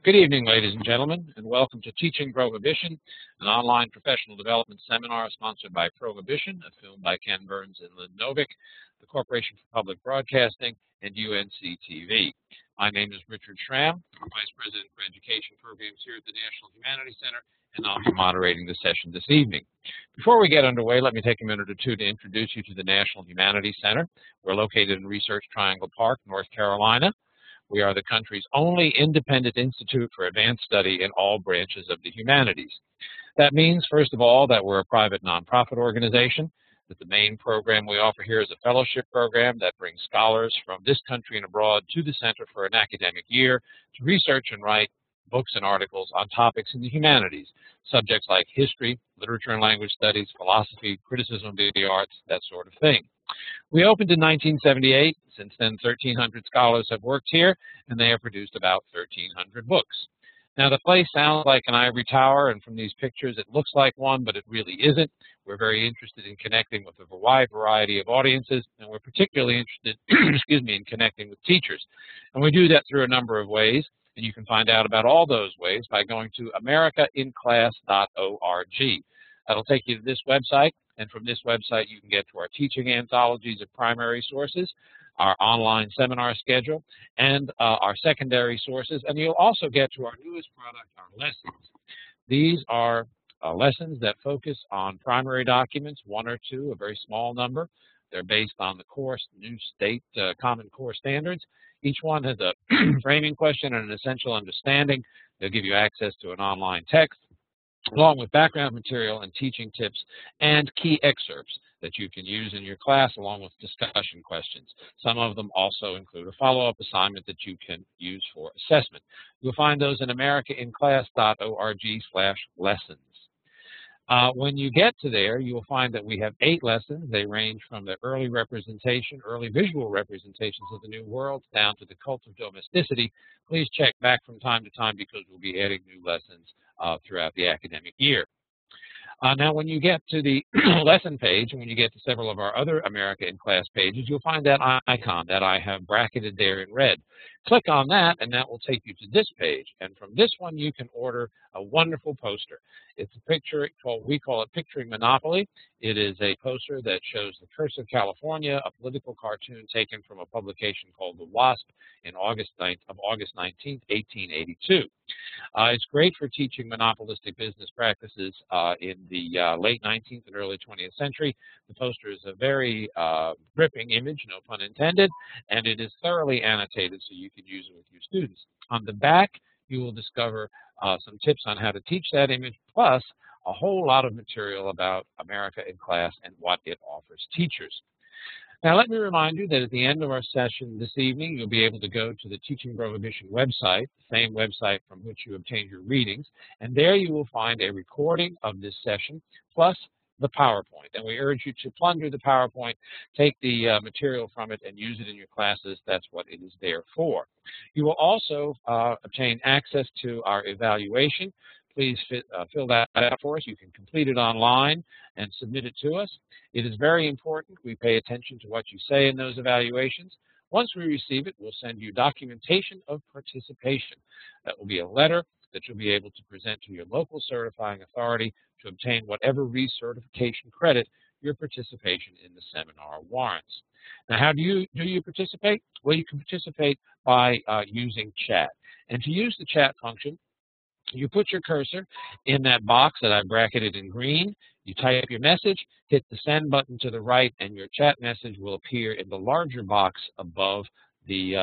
Good evening, ladies and gentlemen, and welcome to Teaching Prohibition, an online professional development seminar sponsored by Prohibition, a film by Ken Burns and Lynn Novick, the Corporation for Public Broadcasting, and UNC-TV. My name is Richard Schramm. I'm Vice President for Education Programs here at the National Humanities Center, and I'll be moderating the session this evening. Before we get underway, let me take a minute or two to introduce you to the National Humanities Center. We're located in Research Triangle Park, North Carolina. We are the country's only independent institute for advanced study in all branches of the humanities. That means, first of all, that we're a private nonprofit organization, that the main program we offer here is a fellowship program that brings scholars from this country and abroad to the center for an academic year to research and write books and articles on topics in the humanities, subjects like history, literature and language studies, philosophy, criticism of the arts, that sort of thing. We opened in 1978. Since then, 1,300 scholars have worked here, and they have produced about 1,300 books. Now, the place sounds like an ivory tower, and from these pictures, it looks like one, but it really isn't. We're very interested in connecting with a wide variety of audiences, and we're particularly interested, in connecting with teachers. And we do that through a number of ways, and you can find out about all those ways by going to americainclass.org. That'll take you to this website, and from this website you can get to our teaching anthologies of primary sources, our online seminar schedule, and our secondary sources, and you'll also get to our newest product, our lessons. These are lessons that focus on primary documents, one or two, a very small number. They're based on the course, new state Common Core standards. Each one has a framing question and an essential understanding. They'll give you access to an online text, along with background material and teaching tips and key excerpts that you can use in your class, along with discussion questions. Some of them also include a follow-up assignment that you can use for assessment. You'll find those in americainclass.org/lessons. When you get to there, you will find that we have 8 lessons. They range from the early visual representations of the New World down to the cult of domesticity. Please check back from time to time because we'll be adding new lessons throughout the academic year. Now, when you get to the lesson page, and when you get to several of our other America in Class pages, you'll find that icon that I have bracketed there in red. Click on that, and that will take you to this page. And from this one, you can order a wonderful poster. It's a picture we call it Picturing Monopoly. It is a poster that shows the curse of California, a political cartoon taken from a publication called The Wasp in August 19th, 1882. It's great for teaching monopolistic business practices in the late 19th and early 20th century. The poster is a very gripping image, no pun intended, and it is thoroughly annotated so you can use it with your students. On the back, you will discover some tips on how to teach that image, plus a whole lot of material about America in Class and what it offers teachers. Now, let me remind you that at the end of our session this evening, you'll be able to go to the Teaching Prohibition website, the same website from which you obtained your readings, and there you will find a recording of this session, plus the PowerPoint. And we urge you to plunder the PowerPoint, take the material from it, and use it in your classes. That's what it is there for. You will also obtain access to our evaluation. Please fill that out for us. You can complete it online and submit it to us. It is very important we pay attention to what you say in those evaluations. Once we receive it, we'll send you documentation of participation. That will be a letter that you'll be able to present to your local certifying authority to obtain whatever recertification credit your participation in the seminar warrants. Now, how do you participate? Well, you can participate by using chat. And to use the chat function, you put your cursor in that box that I've bracketed in green. You type your message, hit the send button to the right, and your chat message will appear in the larger box above the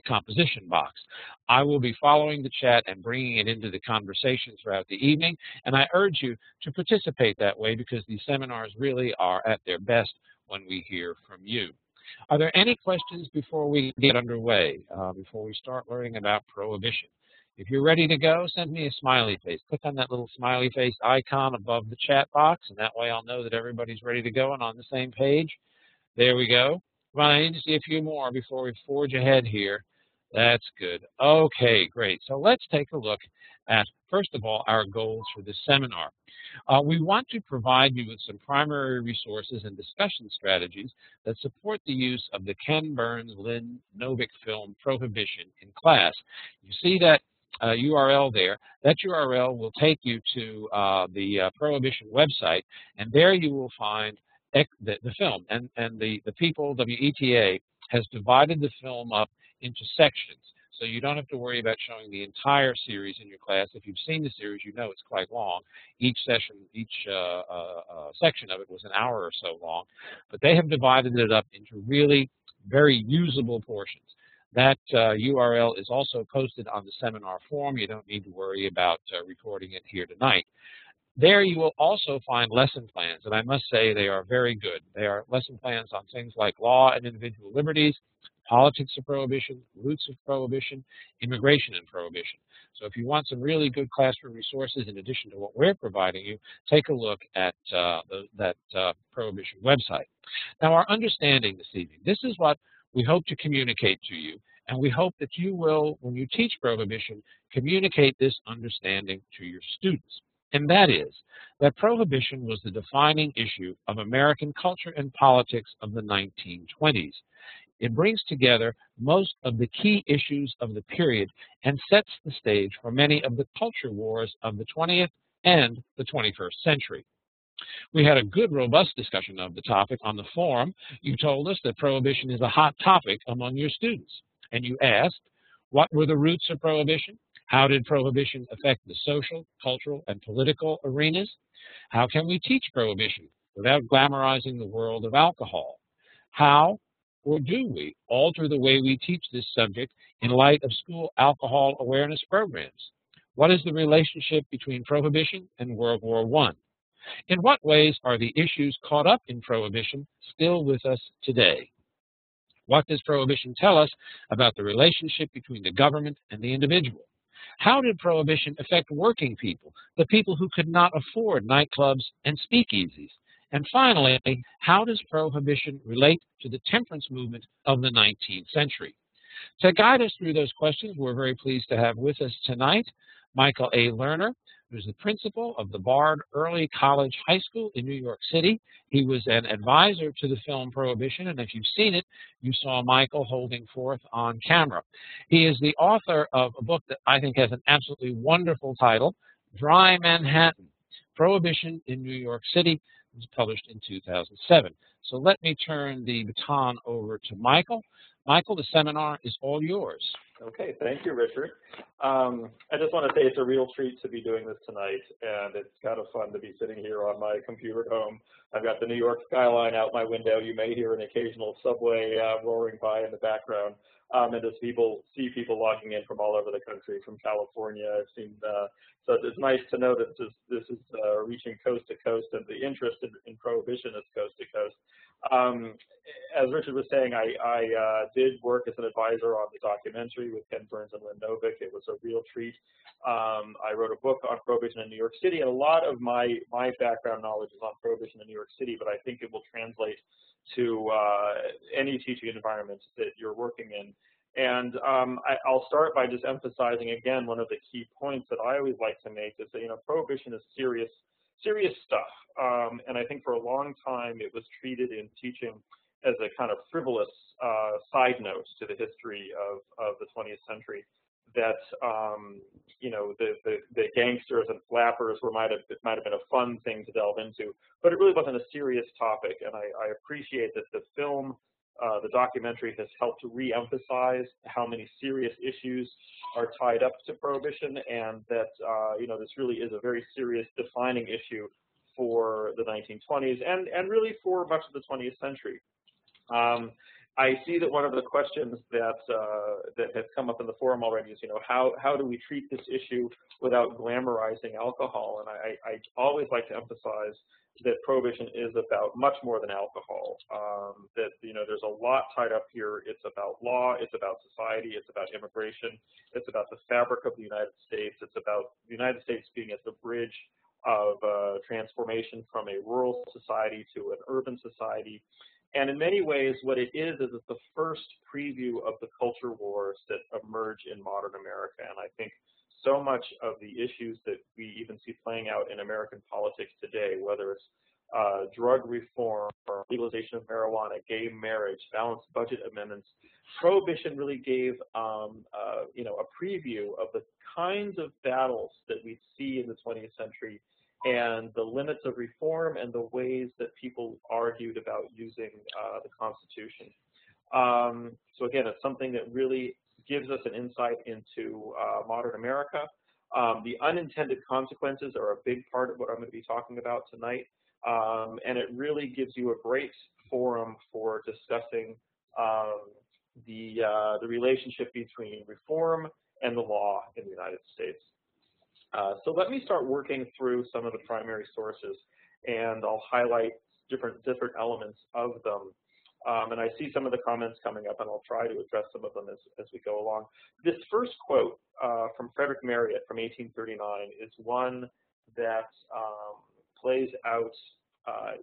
composition box. I will be following the chat and bringing it into the conversation throughout the evening, and I urge you to participate that way because these seminars really are at their best when we hear from you. Are there any questions before we get underway, before we start learning about prohibition? If you're ready to go, send me a smiley face. Click on that little smiley face icon above the chat box, and that way I'll know that everybody's ready to go and on the same page. There we go. Well, I need to see a few more before we forge ahead here. That's good. Okay, great. So let's take a look at, first of all, our goals for this seminar. We want to provide you with some primary resources and discussion strategies that support the use of the Ken Burns Lynn Novick film Prohibition in class. You see that URL there. That URL will take you to the Prohibition website, and there you will find the film. And the people, WETA, has divided the film up into sections. So you don't have to worry about showing the entire series in your class. If you've seen the series, you know it's quite long. Each section of it was an hour or so long. But they have divided it up into really very usable portions. That URL is also posted on the seminar forum. You don't need to worry about recording it here tonight. There you will also find lesson plans, and I must say they are very good. They are lesson plans on things like law and individual liberties, politics of prohibition, roots of prohibition, immigration and prohibition. So if you want some really good classroom resources in addition to what we're providing you, take a look at that Prohibition website. Now, our understanding this evening, this is what we hope to communicate to you, and we hope that you will, when you teach prohibition, communicate this understanding to your students. And that is that prohibition was the defining issue of American culture and politics of the 1920s. It brings together most of the key issues of the period and sets the stage for many of the culture wars of the 20th and the 21st century. We had a good, robust discussion of the topic on the forum. You told us that prohibition is a hot topic among your students. And you asked, what were the roots of prohibition? How did prohibition affect the social, cultural, and political arenas? How can we teach prohibition without glamorizing the world of alcohol? How, or do we, alter the way we teach this subject in light of school alcohol awareness programs? What is the relationship between prohibition and World War I? In what ways are the issues caught up in prohibition still with us today? What does prohibition tell us about the relationship between the government and the individual? How did prohibition affect working people, the people who could not afford nightclubs and speakeasies? And finally, how does prohibition relate to the temperance movement of the 19th century? To guide us through those questions, we're very pleased to have with us tonight Michael A. Lerner, who's the principal of the Bard Early College High School in New York City. He was an advisor to the film Prohibition, and if you've seen it, you saw Michael holding forth on camera. He is the author of a book that I think has an absolutely wonderful title, Dry Manhattan, Prohibition in New York City. It was published in 2007. So let me turn the baton over to Michael. Michael, the seminar is all yours. Okay, thank you, Richard. I just want to say it's a real treat to be doing this tonight, and it's kind of fun to be sitting here on my computer at home. I've got the New York skyline out my window. You may hear an occasional subway roaring by in the background, and as see people logging in from all over the country, from California. I've seen, so it's nice to know that this is reaching coast to coast, and the interest in prohibition is coast to coast. As Richard was saying, I did work as an advisor on the documentary with Ken Burns and Lynn Novick. It was a real treat. I wrote a book on prohibition in New York City, and a lot of my background knowledge is on prohibition in New York City, but I think it will translate to any teaching environment that you're working in. And I'll start by just emphasizing again one of the key points that I always like to make is that prohibition is serious stuff. And I think for a long time it was treated in teaching as a kind of frivolous side note to the history of the 20th century. That the gangsters and flappers might have been a fun thing to delve into, but it really wasn't a serious topic. And I appreciate that the film, the documentary, has helped to re-emphasize how many serious issues are tied up to prohibition, and that this really is a very serious defining issue for the 1920s and really for much of the 20th century. I see that one of the questions that has come up in the forum already is, how do we treat this issue without glamorizing alcohol? And I always like to emphasize that prohibition is about much more than alcohol. That there's a lot tied up here. It's about law. It's about society. It's about immigration. It's about the fabric of the United States. It's about the United States being at the bridge of transformation from a rural society to an urban society. And in many ways, what it is it's the first preview of the culture wars that emerge in modern America. And I think so much of the issues that we even see playing out in American politics today, whether it's drug reform, legalization of marijuana, gay marriage, balanced budget amendments. Prohibition really gave you know, a preview of the kinds of battles that we see in the 20th century and the limits of reform and the ways that people argued about using the Constitution. So again, it's something that really gives us an insight into modern America. The unintended consequences are a big part of what I'm going to be talking about tonight. And it really gives you a great forum for discussing the relationship between reform and the law in the United States. So let me start working through some of the primary sources, and I'll highlight different elements of them. And I see some of the comments coming up, and I'll try to address some of them as we go along. This first quote from Frederick Mariette from 1839 is one that plays out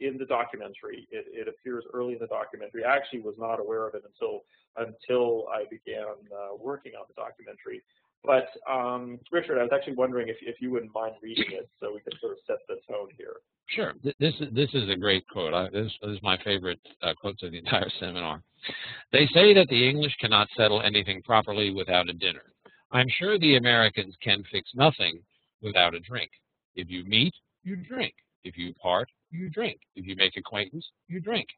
in the documentary. It appears early in the documentary. I actually was not aware of it until I began working on the documentary. But Richard, I was actually wondering if you wouldn't mind reading it so we can sort of set the tone here. Sure. This is a great quote. This is my favorite quotes of the entire seminar. They say that the English cannot settle anything properly without a dinner. I'm sure the Americans can fix nothing without a drink. If you meet, you drink. If you part, you drink. If you make acquaintance, you drink.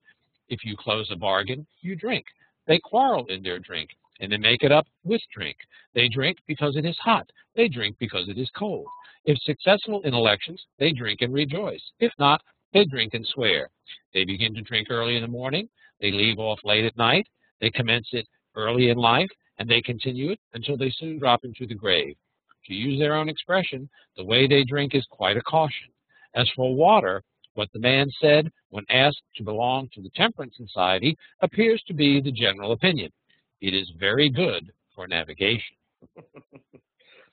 If you close a bargain, you drink. They quarrel in their drink, and they make it up with drink. They drink because it is hot. They drink because it is cold. If successful in elections, they drink and rejoice. If not, they drink and swear. They begin to drink early in the morning. They leave off late at night. They commence it early in life, and they continue it until they soon drop into the grave. To use their own expression, the way they drink is quite a caution. As for water, what the man said when asked to belong to the Temperance Society appears to be the general opinion. It is very good for navigation.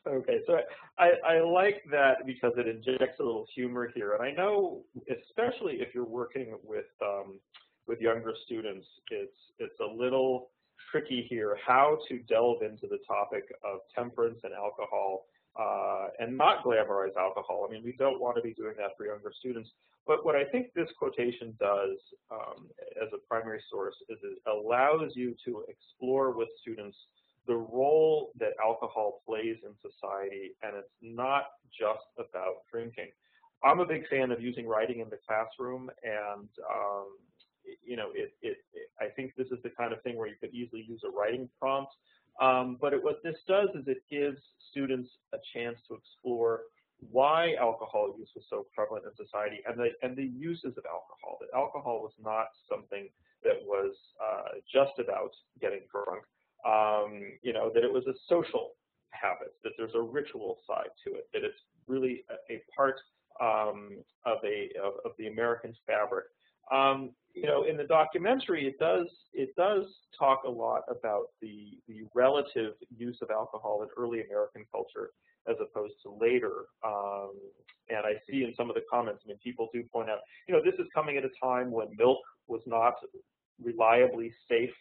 Okay, so I like that because it injects a little humor here, and I know, especially if you're working with younger students, it's a little tricky here how to delve into the topic of temperance and alcohol, and not glamorize alcohol. I mean, we don't want to be doing that for younger students. But what I think this quotation does as a primary source is it allows you to explore with students the role that alcohol plays in society, and it's not just about drinking. I'm a big fan of using writing in the classroom, and you know, I think this is the kind of thing where you could easily use a writing prompt. But what this does is it gives students a chance to explore why alcohol use was so prevalent in society, and the uses of alcohol. That alcohol was not something that was just about getting drunk. You know, that it was a social habit, that there's a ritual side to it, that it's really a part of the American fabric. You know, in the documentary, it does talk a lot about the relative use of alcohol in early American culture as opposed to later. And I see in some of the comments, I mean, people do point out, you know, this is coming at a time when milk was not reliably safe,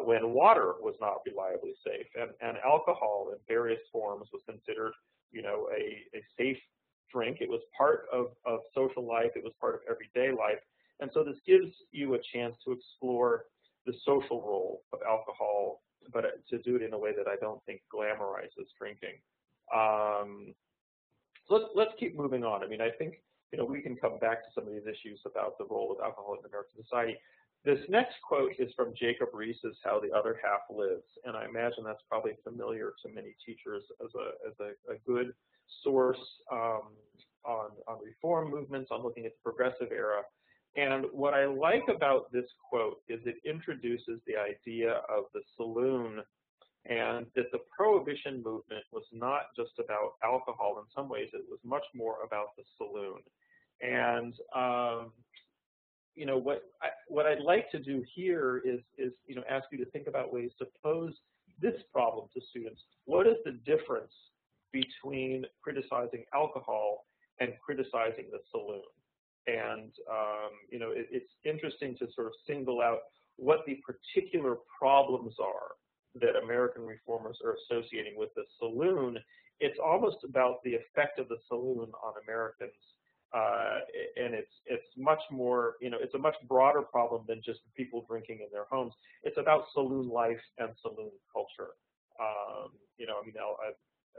when water was not reliably safe, and alcohol in various forms was considered, you know, a safe drink. It was part of social life. It was part of everyday life. And so this gives you a chance to explore the social role of alcohol, but to do it in a way that I don't think glamorizes drinking. So let's keep moving on. I mean, I think, you know, we can come back to some of these issues about the role of alcohol in American society. This next quote is from Jacob Reese's How the Other Half Lives, and I imagine that's probably familiar to many teachers as a good source on reform movements, on looking at the progressive era. And what I like about this quote is it introduces the idea of the saloon, and that the Prohibition movement was not just about alcohol. In some ways, it was much more about the saloon. And you know, what I'd like to do here is you know, ask you to think about ways to pose this problem to students. What is the difference between criticizing alcohol and criticizing the saloon? And you know, it's interesting to sort of single out what the particular problems are that American reformers are associating with the saloon. It's almost about the effect of the saloon on Americans and it's much more, it's a much broader problem than just people drinking in their homes. It's about saloon life and saloon culture.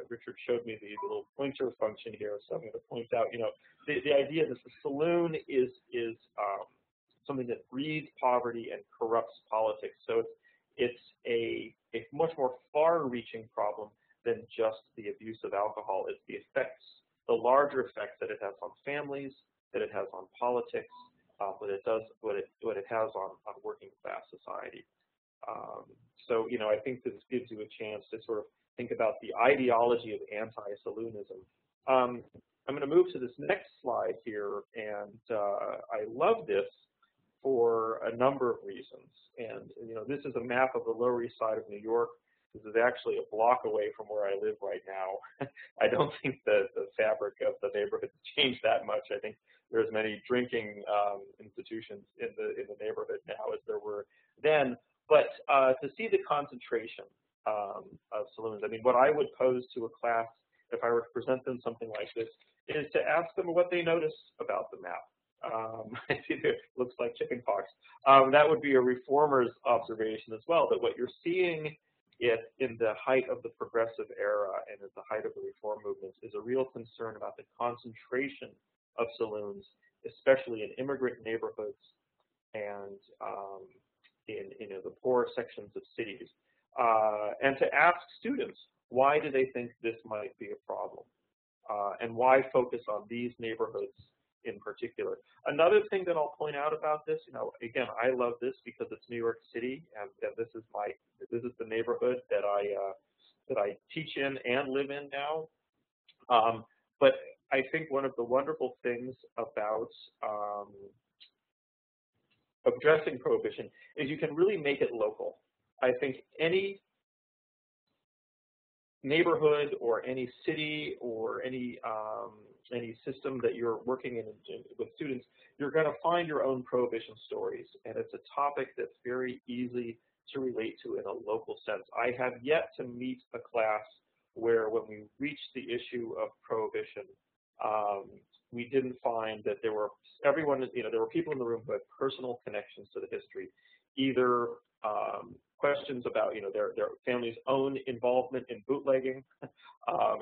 Richard showed me the little pointer function here, so I'm going to point out, the idea that the saloon is something that breeds poverty and corrupts politics. So it's a much more far-reaching problem than just the abuse of alcohol. It's the effects, the larger effects that it has on families, that it has on politics, what it has on working class society. I think this gives you a chance to sort of think about the ideology of anti-saloonism. I'm going to move to this next slide here, and I love this for a number of reasons. And this is a map of the Lower East Side of New York. This is actually a block away from where I live right now. I don't think the fabric of the neighborhood has changed that much. I think there's many drinking institutions in the neighborhood now as there were then. But to see the concentration of saloons, I mean, what I would pose to a class if I were to present them something like this is to ask them what they notice about the map. I see it looks like chicken pox. That would be a reformer's observation as well, that what you're seeing in the height of the progressive era and at the height of the reform movements is a real concern about the concentration of saloons, especially in immigrant neighborhoods and in the poorer sections of cities. And to ask students, why do they think this might be a problem? And why focus on these neighborhoods in particular? Another thing that I'll point out about this, again, I love this because it's New York City, and this is the neighborhood that I teach in and live in now. But I think one of the wonderful things about addressing prohibition is you can really make it local. I think any neighborhood or any city or any system that you're working in with students, you're going to find your own prohibition stories, and it's a topic that's very easy to relate to in a local sense. I have yet to meet a class where, when we reached the issue of prohibition, we didn't find that there were people in the room who had personal connections to the history, either questions about their family's own involvement in bootlegging.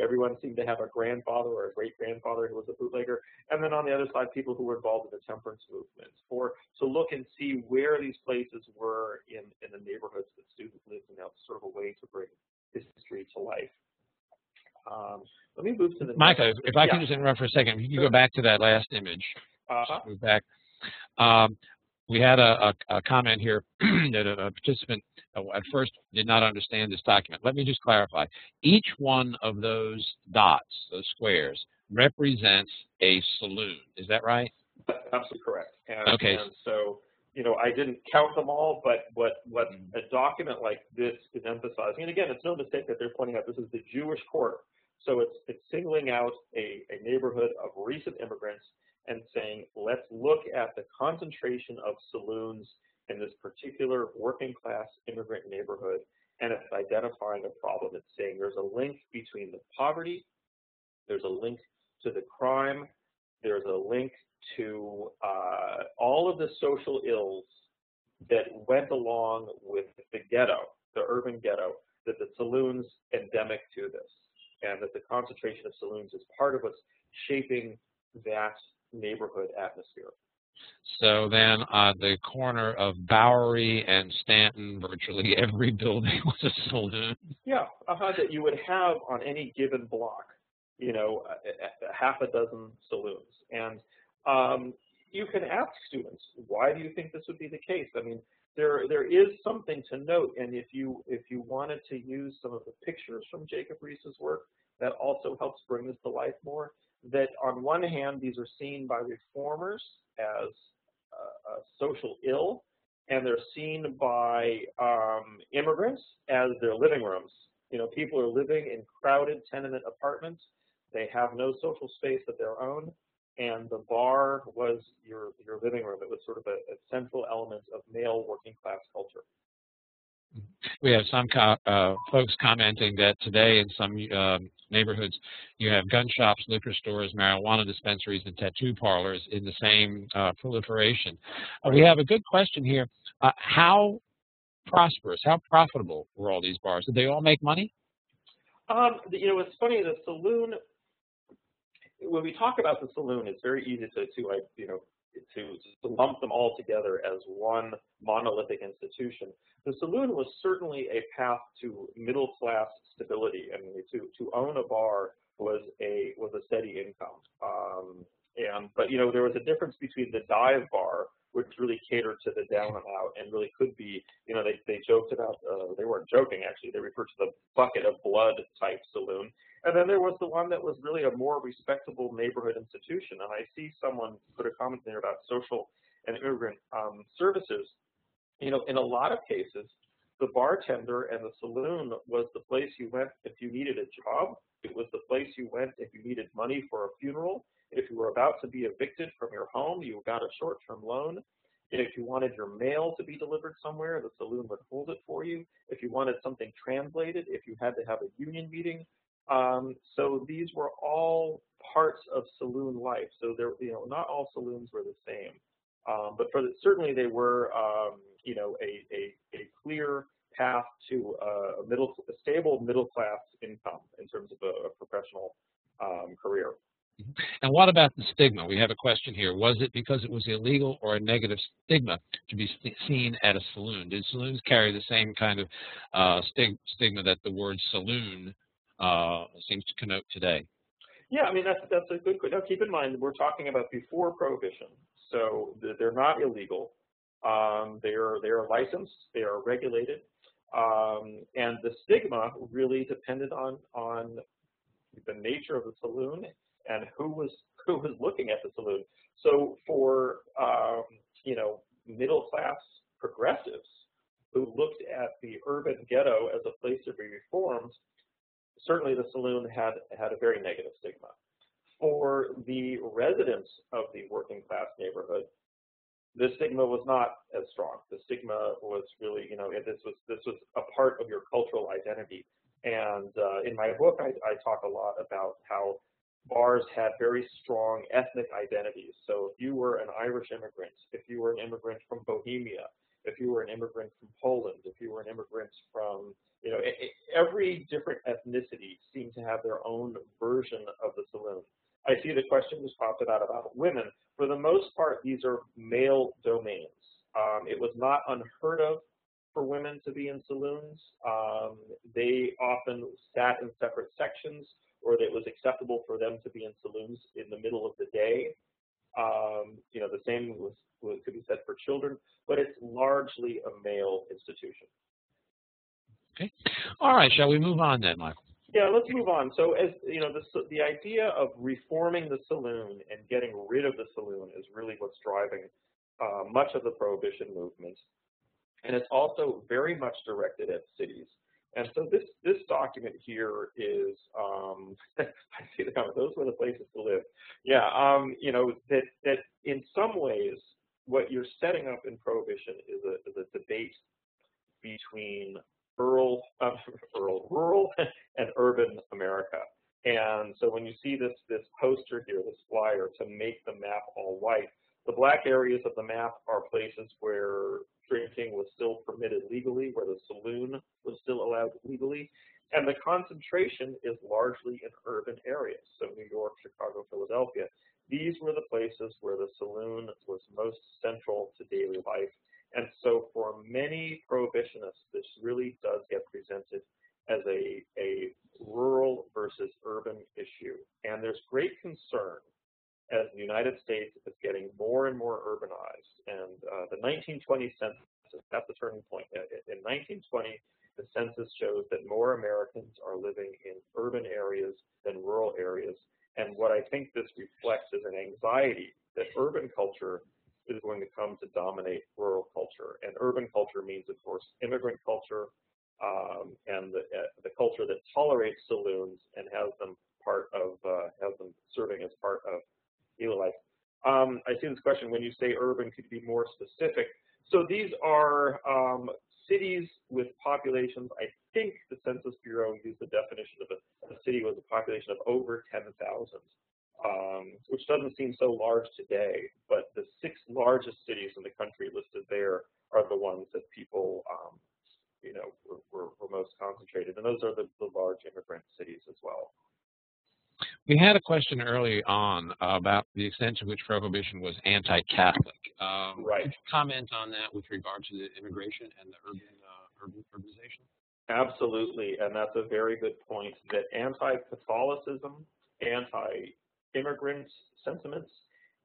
Everyone seemed to have a grandfather or a great-grandfather who was a bootlegger. And then on the other side, people who were involved in the temperance movement, or to look and see where these places were in the neighborhoods that students lived in. That was sort of a way to bring history to life. Let me move to the Micah, next. if I can just interrupt for a second. If you can go back to that last image. Just move back. We had a comment here that a participant at first did not understand this document. Let me just clarify. Each one of those dots, those squares, represents a saloon. Is that right? That's absolutely correct. And, okay. And so, I didn't count them all, but what a document like this is emphasizing, and again, it's no mistake that they're pointing out this is the Jewish quarter. So it's singling out a neighborhood of recent immigrants and saying, let's look at the concentration of saloons in this particular working class immigrant neighborhood, and it's identifying a problem. It's saying there's a link between the poverty, there's a link to the crime, there's a link to all of the social ills that went along with the ghetto, the urban ghetto, that the saloons endemic to this, and that the concentration of saloons is part of what's shaping that neighborhood atmosphere. So then the corner of Bowery and Stanton, virtually every building was a saloon. Yeah, that you would have on any given block, half a dozen saloons. And you can ask students, why do you think this would be the case? I mean, there is something to note, and if you wanted to use some of the pictures from Jacob Reese's work, that also helps bring this to life more. That on one hand, these are seen by reformers as a social ill, and they're seen by immigrants as their living rooms. People are living in crowded tenement apartments. They have no social space of their own, and the bar was your living room. It was sort of a central element of male working class culture. We have some folks commenting that today in some neighborhoods you have gun shops, liquor stores, marijuana dispensaries, and tattoo parlors in the same proliferation. We have a good question here. How prosperous, how profitable were all these bars? Did they all make money? You know, it's funny, the saloon, when we talk about the saloon, it's very easy to lump them all together as one monolithic institution. The saloon was certainly a path to middle class stability. I mean, to own a bar was a steady income. But you know, there was a difference between the dive bar, which really catered to the down and out and really could be, you know, they joked about, they weren't joking actually, they referred to the bucket of blood type saloon. And then there was the one that was really a more respectable neighborhood institution. And I see someone put a comment there about social and immigrant services. You know, in a lot of cases, the bartender and the saloon was the place you went if you needed a job. It was the place you went if you needed money for a funeral. If you were about to be evicted from your home, you got a short-term loan. If you wanted your mail to be delivered somewhere, the saloon would hold it for you. If you wanted something translated, if you had to have a union meeting. So these were all parts of saloon life. So there, you know, not all saloons were the same, but certainly they were, you know, a clear path to a stable middle class income in terms of a professional career. And what about the stigma? We have a question here. Was it because it was illegal or a negative stigma to be seen at a saloon? Did saloons carry the same kind of stigma that the word saloon seems to connote today? Yeah, I mean, that's a good question. Now, keep in mind, we're talking about before Prohibition, so they're not illegal. They are licensed, they are regulated, and the stigma really depended on the nature of the saloon and who was looking at the saloon. So for you know, middle class progressives who looked at the urban ghetto as a place to be reformed, certainly the saloon had a very negative stigma. For the residents of the working class neighborhood, the stigma was not as strong. The stigma was really, you know, this was a part of your cultural identity. And in my book, I talk a lot about how bars had very strong ethnic identities. So if you were an Irish immigrant, if you were an immigrant from Bohemia, if you were an immigrant from Poland, if you were an immigrant from, you know, every different ethnicity seemed to have their own version of the saloon. I see the question was popped about women. For the most part, these are male domains. It was not unheard of for women to be in saloons. They often sat in separate sections, or it was acceptable for them to be in saloons in the middle of the day. You know, the same could be said for children, but it's largely a male institution. Okay. All right. Shall we move on then, Michael? Yeah, let's move on. So, as you know, the idea of reforming the saloon and getting rid of the saloon is really what's driving much of the Prohibition movement, and it's also very much directed at cities. And so this document here is, I see the comment, those were the places to live. Yeah, you know, that in some ways, what you're setting up in Prohibition is a debate between rural and urban America. And so when you see this poster here, this flyer, to make the map all white, the black areas of the map are places where drinking was still permitted legally, where the saloon was still allowed legally, and the concentration is largely in urban areas. So New York, Chicago, Philadelphia. These were the places where the saloon was most central to daily life. And so for many prohibitionists, this really does get presented as a rural versus urban issue. And there's great concern as the United States is getting more and more urbanized. And the 1920 census, that's the turning point. In 1920, the census shows that more Americans are living in urban areas than rural areas. And what I think this reflects is an anxiety that urban culture is going to come to dominate rural culture. And urban culture means, of course, immigrant culture, and the culture that tolerates saloons and has them serving as part of daily life. I see this question, when you say urban, could you be more specific? So these are cities with populations. I think the Census Bureau used the definition of a city was a population of over 10,000, which doesn't seem so large today, but the 6 largest cities in the country listed there are the ones that people, were most concentrated, and those are the large immigrant cities as well. We had a question early on about the extent to which Prohibition was anti-Catholic. Right. Could you comment on that with regard to the immigration and the urbanization? Absolutely, and that's a very good point, that anti-Catholicism, anti-immigrant sentiments,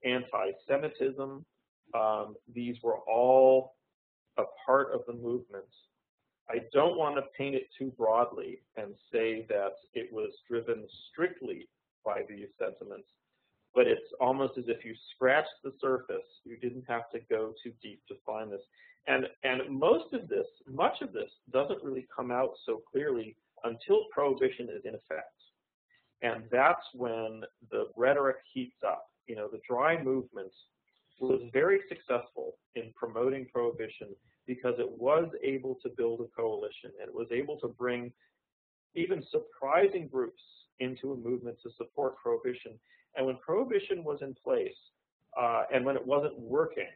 anti-Semitism, these were all a part of the movement. I don't want to paint it too broadly and say that it was driven strictly by these sentiments, but it's almost as if you scratched the surface. You didn't have to go too deep to find this. And much of this doesn't really come out so clearly until Prohibition is in effect. And that's when the rhetoric heats up. The dry movement was very successful in promoting Prohibition because it was able to build a coalition, and it was able to bring even surprising groups into a movement to support Prohibition. And when Prohibition was in place, and when it wasn't working,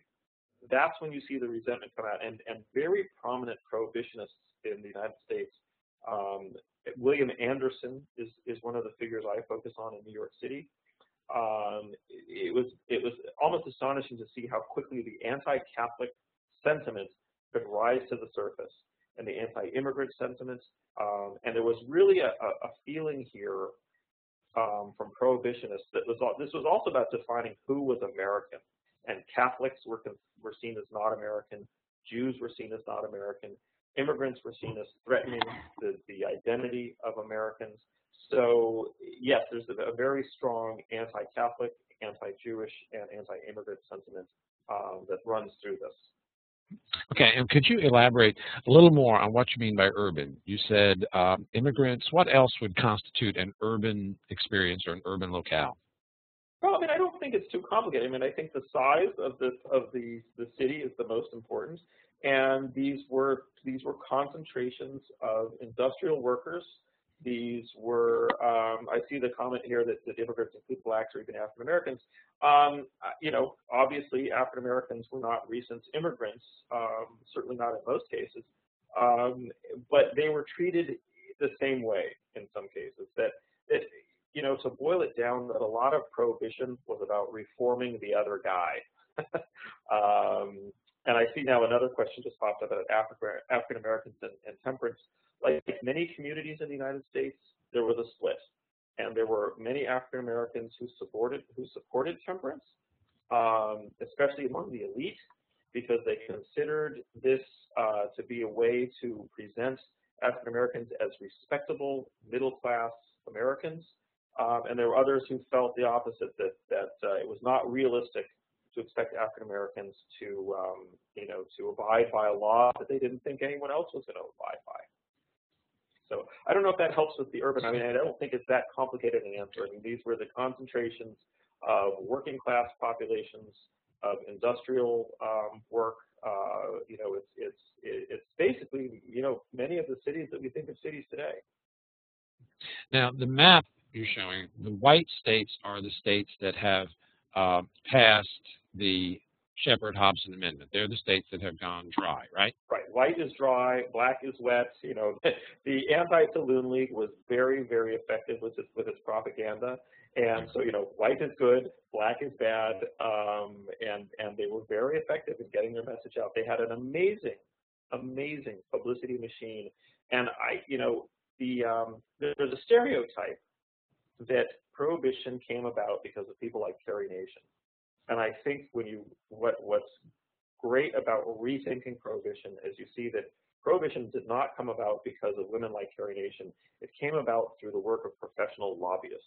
that's when you see the resentment come out. And very prominent prohibitionists in the United States, William Anderson is one of the figures I focus on in New York City. It was almost astonishing to see how quickly the anti-Catholic sentiment could rise to the surface, and the anti-immigrant sentiments. And there was really a feeling here from prohibitionists that this was also about defining who was American. And Catholics were seen as not American. Jews were seen as not American. Immigrants were seen as threatening the identity of Americans. So yes, there's a very strong anti-Catholic, anti-Jewish, and anti-immigrant sentiment that runs through this. Okay, and could you elaborate a little more on what you mean by urban? You said immigrants. What else would constitute an urban experience or an urban locale? Well, I don't think it's too complicated. I think the size of the city is the most important, and these were concentrations of industrial workers. These were, I see the comment here that immigrants include blacks or even African Americans. Obviously African Americans were not recent immigrants, certainly not in most cases, but they were treated the same way in some cases. To boil it down, that a lot of Prohibition was about reforming the other guy. And I see now another question just popped up about African Americans and temperance. Like many communities in the United States, there was a split, and there were many African Americans who supported temperance, especially among the elite, because they considered this to be a way to present African Americans as respectable middle-class Americans, and there were others who felt the opposite, that it was not realistic to expect African Americans to abide by a law that they didn't think anyone else was going to abide by. So I don't know if that helps with the urban. I don't think it's that complicated an answer. These were the concentrations of working class populations, of industrial work. It's basically many of the cities that we think of cities today. Now the map you're showing, the white states are the states that have passed the Shepard-Hobson Amendment. They're the states that have gone dry, right? Right. White is dry, black is wet. The Anti-Saloon League was very, very effective with its propaganda. And so, white is good, black is bad, and they were very effective in getting their message out. They had an amazing, amazing publicity machine. And there's a stereotype that Prohibition came about because of people like Carrie Nation. And I think what's great about rethinking Prohibition is you see that Prohibition did not come about because of women like Carrie Nation. It came about through the work of professional lobbyists.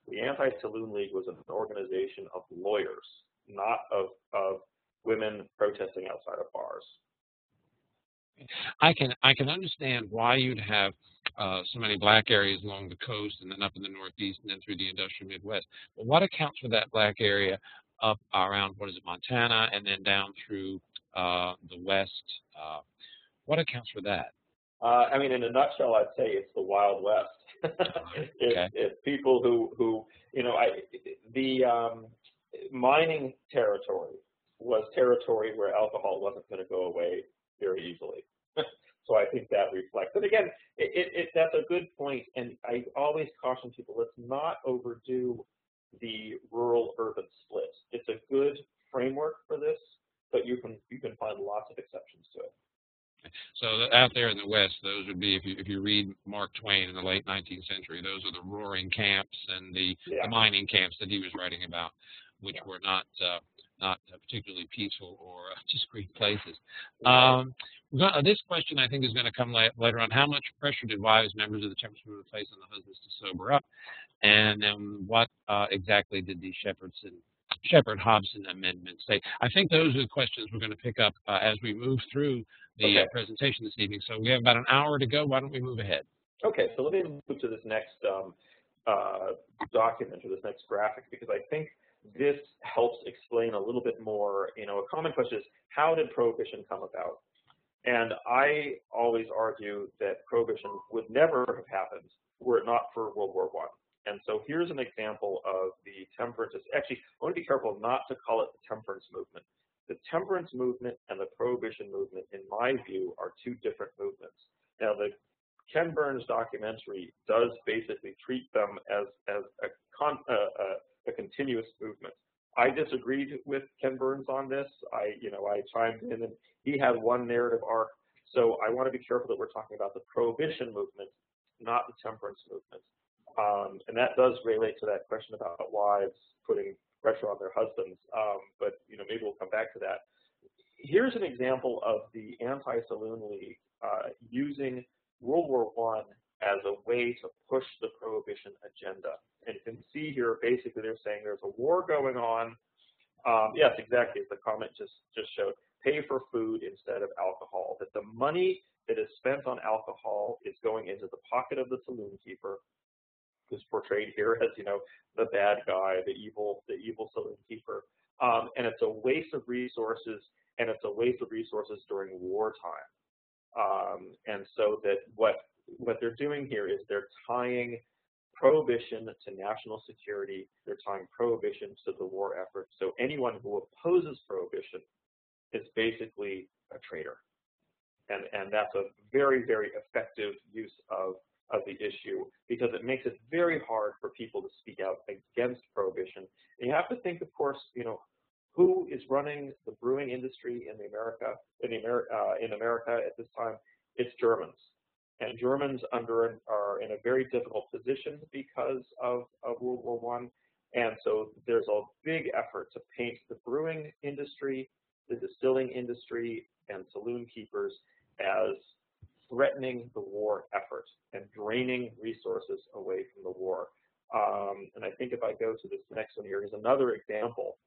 The Anti-Saloon League was an organization of lawyers, not of women protesting outside of bars. I can understand why you'd have so many black areas along the coast and then up in the Northeast and then through the industrial Midwest. But what accounts for that black area up around, Montana, and then down through the West? What accounts for that? I mean, in a nutshell, I'd say it's the Wild West. It's people who the mining territory was territory where alcohol wasn't going to go away very easily. So I think that reflects. But again, that's a good point, and I always caution people, let's not overdo the rural-urban split. It's a good framework for this, but you can find lots of exceptions to it. So out there in the West, those would be, if you read Mark Twain in the late 19th century, those are the roaring camps and the mining camps that he was writing about, which were not particularly peaceful or discreet places. This question, I think, is going to come later on. How much pressure did wives, members of the temperance movement, face on the husbands to sober up? And then what exactly did the Shepherd-Hobson Amendment say? I think those are the questions we're going to pick up as we move through the presentation this evening. So we have about an hour to go. Why don't we move ahead? Okay, so let me move to this next document or this next graphic, because I think this helps explain a little bit more. A common question is, how did Prohibition come about? And I always argue that Prohibition would never have happened were it not for World War I. And so here's an example of the temperance. Actually, I want to be careful not to call it the temperance movement. The temperance movement and the Prohibition movement, in my view, are two different movements. Now, the Ken Burns documentary does basically treat them as a continuous movement. I disagreed with Ken Burns on this. I chimed in, and he had one narrative arc. So I want to be careful that we're talking about the Prohibition movement, not the temperance movement. And that does relate to that question about wives putting pressure on their husbands. But maybe we'll come back to that. Here's an example of the Anti-Saloon League using World War I as a way to push the Prohibition agenda. And you can see here, basically, they're saying there's a war going on. Yes, exactly, as the comment just showed. Pay for food instead of alcohol. That the money that is spent on alcohol is going into the pocket of the saloon keeper, who's portrayed here as, the bad guy, the evil saloon keeper. And it's a waste of resources, and it's a waste of resources during wartime. And so that what they're doing here is they're tying Prohibition to national security. They're tying Prohibition to the war effort. So anyone who opposes Prohibition is basically a traitor. And that's a very, very effective use of the issue, because it makes it very hard for people to speak out against Prohibition. And you have to think, of course, who is running the brewing industry in America at this time? It's Germans. And Germans are in a very difficult position because of World War I. And so there's a big effort to paint the brewing industry, the distilling industry, and saloon keepers as threatening the war effort and draining resources away from the war. And I think if I go to this next one here, here's another example.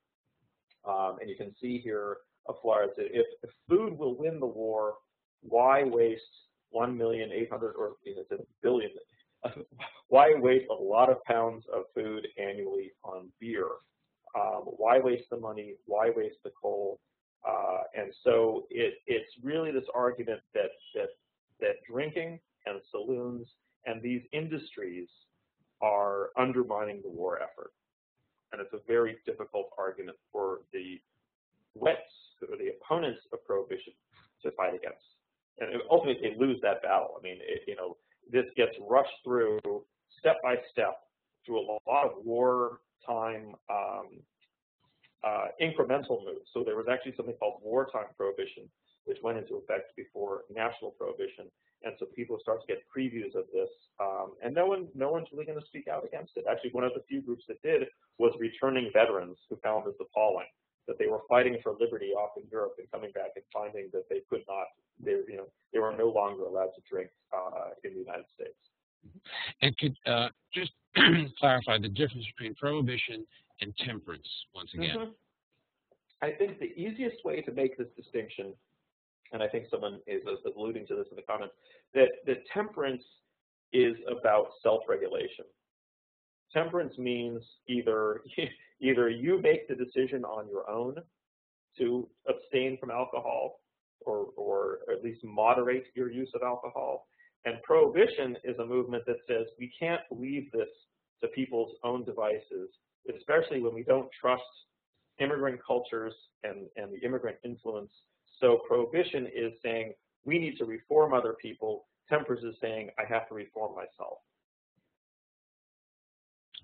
And you can see here a flyer that if food will win the war, why waste 1,800,000 or it's a billion? Why waste a lot of pounds of food annually on beer? Why waste the money? Why waste the coal? And so it's really this argument that drinking and saloons and these industries are undermining the war effort. And it's a very difficult argument for the wets, or the opponents of Prohibition, to fight against. And ultimately, they lose that battle. I mean, this gets rushed through step by step through a lot of wartime incremental moves. So there was actually something called Wartime Prohibition, which went into effect before National Prohibition. And so people start to get previews of this, and no one's really going to speak out against it. Actually, one of the few groups that did was returning veterans, who found this appalling, that they were fighting for liberty off in Europe and coming back and finding that they could not, they were no longer allowed to drink in the United States. And could just clarify the difference between Prohibition and temperance once again? Mm-hmm. I think the easiest way to make this distinction, and I think someone is alluding to this in the comments, that temperance is about self-regulation. Temperance means either you make the decision on your own to abstain from alcohol, or at least moderate your use of alcohol. And prohibition is a movement that says we can't leave this to people's own devices, especially when we don't trust immigrant cultures and the immigrant influence. So prohibition is saying we need to reform other people. Tempers is saying I have to reform myself.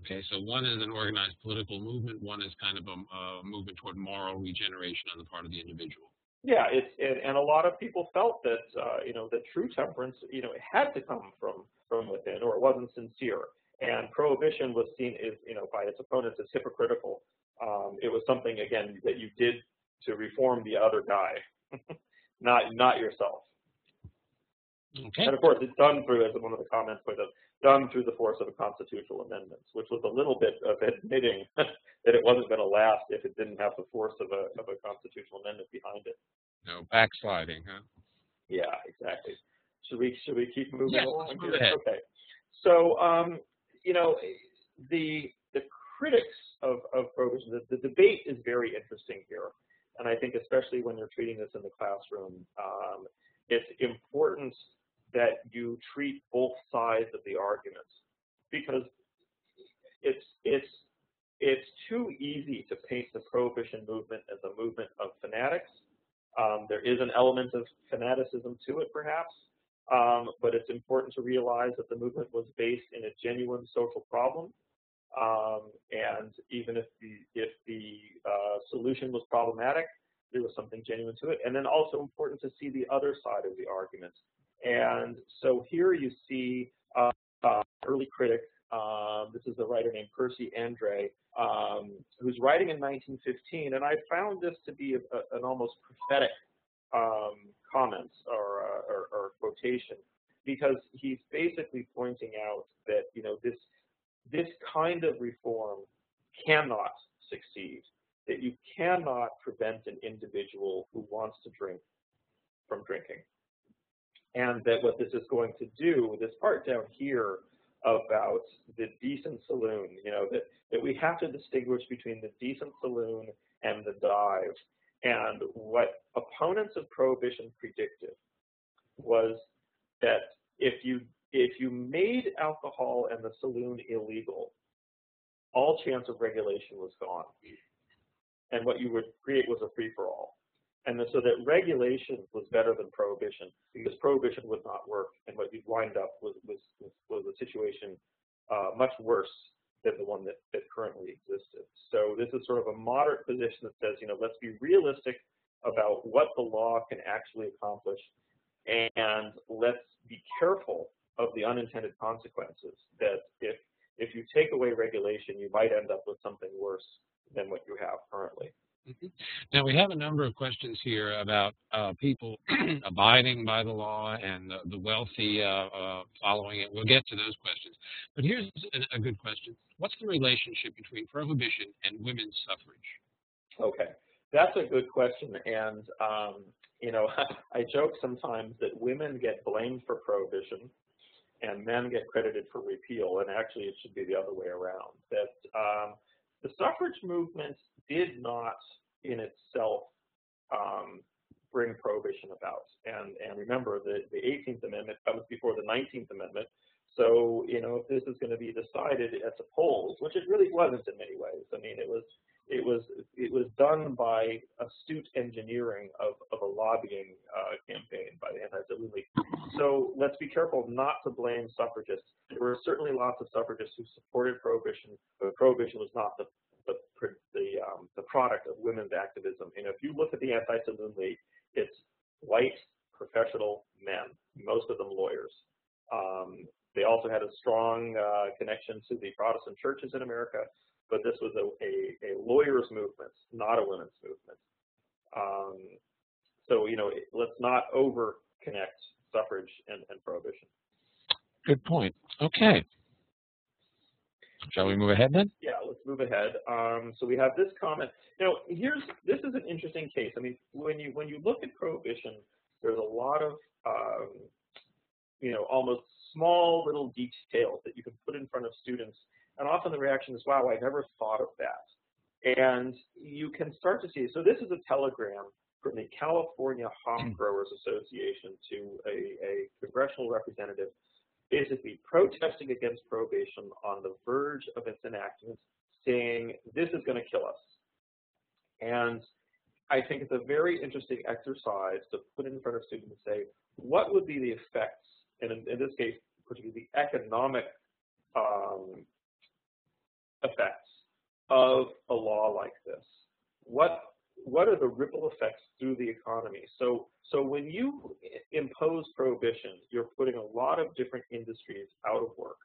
Okay, so one is an organized political movement, one is kind of a movement toward moral regeneration on the part of the individual. Yeah, and a lot of people felt that that true temperance, it had to come from within, or it wasn't sincere. And prohibition was seen as, by its opponents as hypocritical. It was something, again, that you did to reform the other guy, not yourself. Okay. And of course, it's done through, as one of the comments pointed out, done through the force of a constitutional amendment, which was a little bit of admitting that it wasn't going to last if it didn't have the force of a constitutional amendment behind it. No backsliding, huh? Yeah, exactly. Should we keep moving along? Let's move ahead. Okay. So the critics of prohibition, the debate is very interesting here, and I think especially when you're treating this in the classroom, it's important that you treat both sides of the argument, because it's too easy to paint the prohibition movement as a movement of fanatics. There is an element of fanaticism to it, perhaps, but it's important to realize that the movement was based in a genuine social problem, and even if the solution was problematic, there was something genuine to it. And then also important to see the other side of the argument. And so here you see early critic, this is a writer named Percy Andre, who's writing in 1915, and I found this to be an almost prophetic comment or quotation, because he's basically pointing out that this kind of reform cannot succeed, that you cannot prevent an individual who wants to drink from drinking. And that what this is going to do, this part down here about the decent saloon, that we have to distinguish between the decent saloon and the dive. And what opponents of prohibition predicted was that if you made alcohol and the saloon illegal, all chance of regulation was gone. And what you would create was a free-for-all. And so that regulation was better than prohibition, because prohibition would not work, and what you'd wind up was a situation much worse than the one that currently existed. So this is sort of a moderate position that says, let's be realistic about what the law can actually accomplish, and let's be careful of the unintended consequences, that if you take away regulation, you might end up with something worse than what you have currently. Mm-hmm. Now, we have a number of questions here about people abiding by the law and the wealthy following it. We'll get to those questions. But here's a good question. What's the relationship between prohibition and women's suffrage? Okay, that's a good question. And, I joke sometimes that women get blamed for prohibition and men get credited for repeal. And actually, it should be the other way around. That the suffrage movement did not, in itself, bring prohibition about. And remember, the 18th Amendment comes before the 19th Amendment. So, if this is going to be decided at the polls, which it really wasn't in many ways. I mean, it was done by astute engineering of a lobbying campaign by the Anti-Saloon League. So let's be careful not to blame suffragists. There were certainly lots of suffragists who supported prohibition, but prohibition was not the product of women's activism. If you look at the Anti-Saloon League, it's white professional men, most of them lawyers. They also had a strong connection to the Protestant churches in America, but this was a lawyers' movement, not a women's movement. So, let's not over-connect suffrage and prohibition. Good point. Okay. Shall we move ahead then? Yeah, let's move ahead. So we have this comment. This is an interesting case. I mean, when you look at prohibition, there's a lot of almost small little details that you can put in front of students, and often the reaction is, "Wow, I never thought of that." And you can start to see. So this is a telegram from the California Hop Growers Association to a congressional representative basically protesting against prohibition on the verge of its enactment, saying this is going to kill us. And I think it's a very interesting exercise to put in front of students and say, what would be the effects, and in this case, particularly the economic effects of a law like this? What are the ripple effects through the economy? So when you impose prohibition, you're putting a lot of different industries out of work.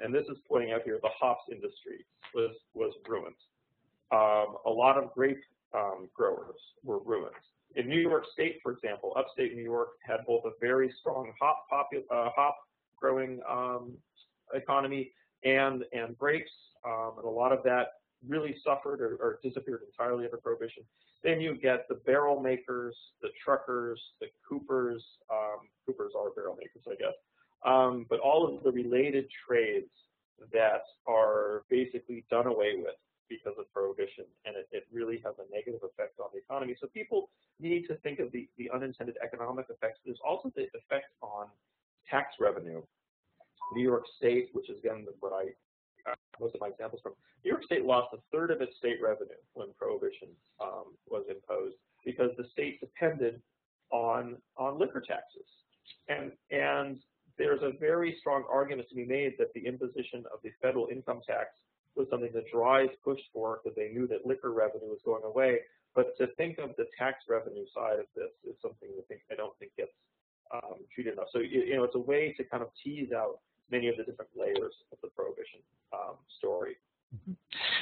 And this is pointing out here, the hops industry was ruined. A lot of grape growers were ruined. In New York State, for example, upstate New York had both a very strong hop growing economy and grapes, and a lot of that really suffered or disappeared entirely under prohibition. Then you get the barrel makers, the truckers, the coopers. Coopers are barrel makers, I guess. But all of the related trades that are basically done away with because of prohibition, and it really has a negative effect on the economy. So people need to think of the unintended economic effects. There's also the effect on tax revenue. New York State, which is again what I most of my examples from, New York State lost a third of its state revenue when prohibition was imposed because the state depended on liquor taxes. And there's a very strong argument to be made that the imposition of the federal income tax was something that Dries pushed for because they knew that liquor revenue was going away. But to think of the tax revenue side of this is something I don't think gets treated enough. So it's a way to kind of tease out many of the different layers of the prohibition story.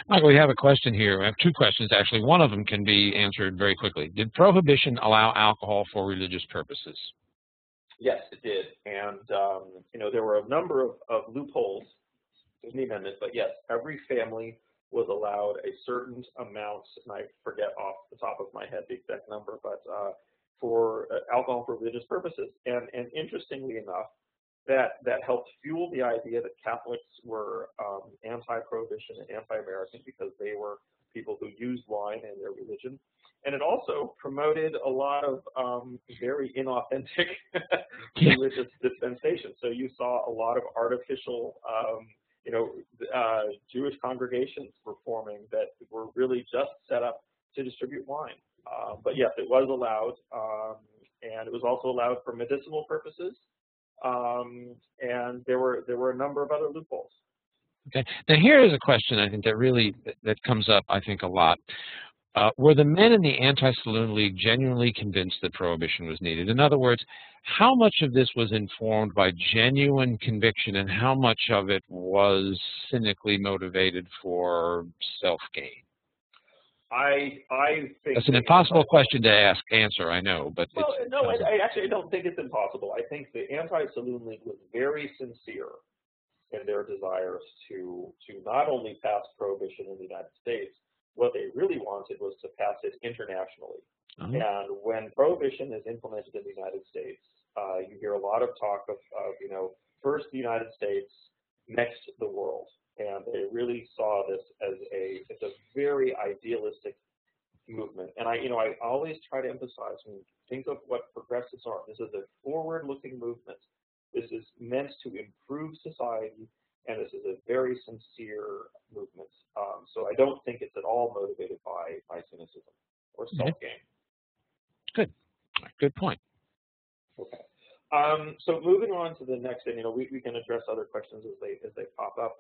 Michael, we have a question here. I have two questions, actually. One of them can be answered very quickly. Did prohibition allow alcohol for religious purposes? Yes, it did. And, there were a number of loopholes in the amendment, but yes, every family was allowed a certain amount, and I forget off the top of my head the exact number, but for alcohol for religious purposes. And interestingly enough, that helped fuel the idea that Catholics were anti-prohibition and anti-American because they were people who used wine in their religion. And it also promoted a lot of very inauthentic religious dispensations. So you saw a lot of artificial, Jewish congregations were forming that were really just set up to distribute wine. But yes, it was allowed, and it was also allowed for medicinal purposes. And there were a number of other loopholes. Okay. Now here is a question I think that comes up, I think, a lot. Were the men in the Anti-Saloon League genuinely convinced that prohibition was needed? In other words, how much of this was informed by genuine conviction and how much of it was cynically motivated for self-gain? I think that's an impossible question to answer, I know, but well, no, I actually don't think it's impossible. I think the Anti-Saloon League was very sincere in their desires to not only pass prohibition in the United States. What they really wanted was to pass it internationally. And when prohibition is implemented in the United States, you hear a lot of talk of first the United States, next the world. And they really saw this as it's a very idealistic movement. And I always try to emphasize, when you think of what progressives are, this is a forward-looking movement. This is meant to improve society, and this is a very sincere movement. So I don't think it's at all motivated by cynicism or self-gain. Good point. Okay. So moving on to the next thing, we can address other questions as they pop up.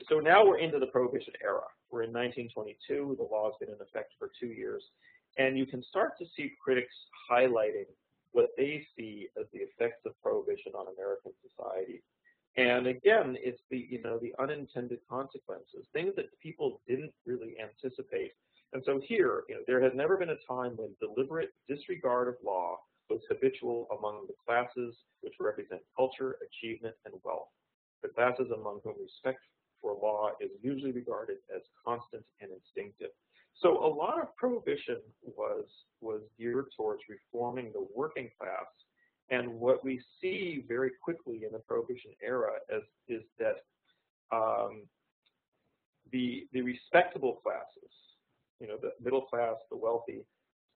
So now we're into the Prohibition era. We're in 1922. The law has been in effect for 2 years, and you can start to see critics highlighting what they see as the effects of prohibition on American society. And again, it's the unintended consequences, things that people didn't really anticipate. And so here, there has never been a time when deliberate disregard of law was habitual among the classes which represent culture, achievement, and wealth. The classes among whom respect for law is usually regarded as constant and instinctive. So a lot of prohibition was geared towards reforming the working class. And what we see very quickly in the Prohibition era is that the respectable classes, the middle class, the wealthy,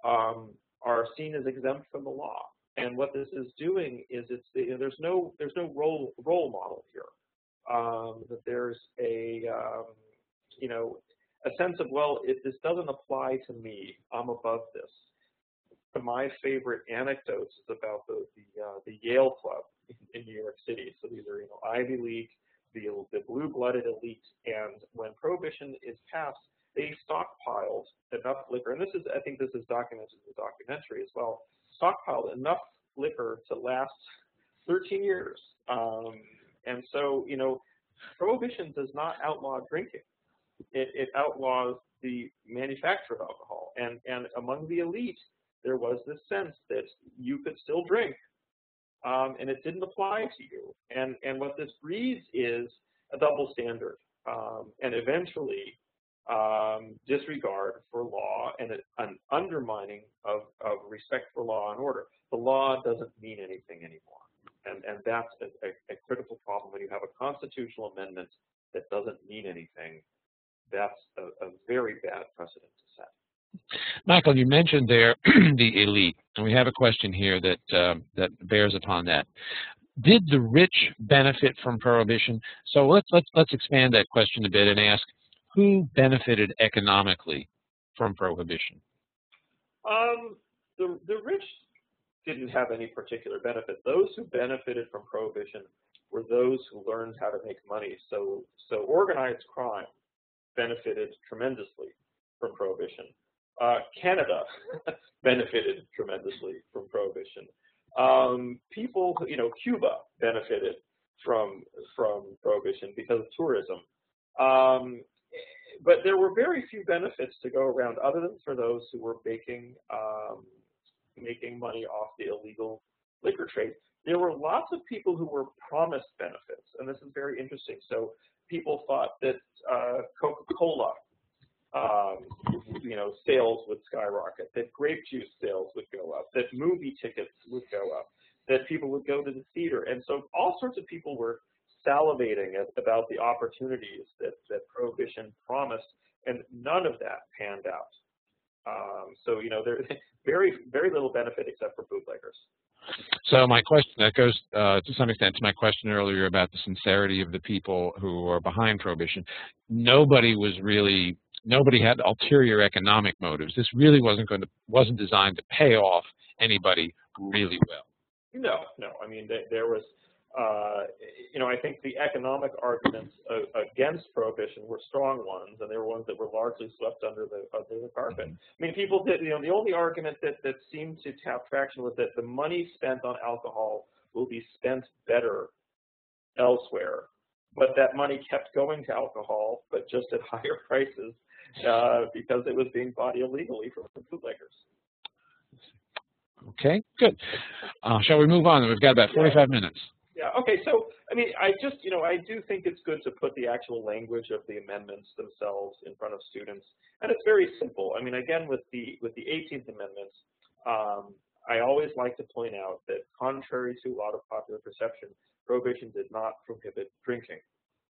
are seen as exempt from the law. And what this is doing is there's no role model here. That there's a a sense of, well, if this doesn't apply to me, I'm above this. One of my favorite anecdotes is about the Yale Club in New York City. So these are Ivy League, the blue-blooded elite, and when Prohibition is passed, they stockpiled enough liquor, and I think this is documented in the documentary as well, stockpiled enough liquor to last 13 years. And so, Prohibition does not outlaw drinking. It outlaws the manufacture of alcohol. And among the elite, there was this sense that you could still drink, and it didn't apply to you. And what this breeds is a double standard, and eventually disregard for law and an undermining of respect for law and order. The law doesn't mean anything anymore. And that's a critical problem. When you have a constitutional amendment that doesn't mean anything, that's a very bad precedent to set. Michael, you mentioned there the elite, and we have a question here that bears upon that. Did the rich benefit from Prohibition? So let's expand that question a bit and ask, who benefited economically from Prohibition? The rich didn't have any particular benefit. Those who benefited from Prohibition were those who learned how to make money. So organized crime benefited tremendously from Prohibition. Canada benefited tremendously from Prohibition. People, Cuba benefited from Prohibition because of tourism. But there were very few benefits to go around other than for those who were making money off the illegal liquor trade. There were lots of people who were promised benefits, and this is very interesting. So people thought that Coca-Cola, sales would skyrocket, that grape juice sales would go up, that movie tickets would go up, that people would go to the theater. And so all sorts of people were salivating about the opportunities that Prohibition promised, and none of that panned out. So there's very, very little benefit except for bootleggers. So my question, that goes to some extent to my question earlier about the sincerity of the people who are behind Prohibition. Nobody had ulterior economic motives. This really wasn't designed to pay off anybody really well. No. I mean, there was, I think the economic arguments against Prohibition were strong ones, and they were ones that were largely swept under the carpet. I mean, people did, the only argument that seemed to have traction was that the money spent on alcohol will be spent better elsewhere, but that money kept going to alcohol, but just at higher prices because it was being bought illegally from bootleggers. Okay, good. Shall we move on? We've got about 45 minutes. Yeah, okay, so, I mean, I do think it's good to put the actual language of the amendments themselves in front of students, and it's very simple. I mean, again, with the 18th Amendment, I always like to point out that contrary to a lot of popular perception, Prohibition did not prohibit drinking.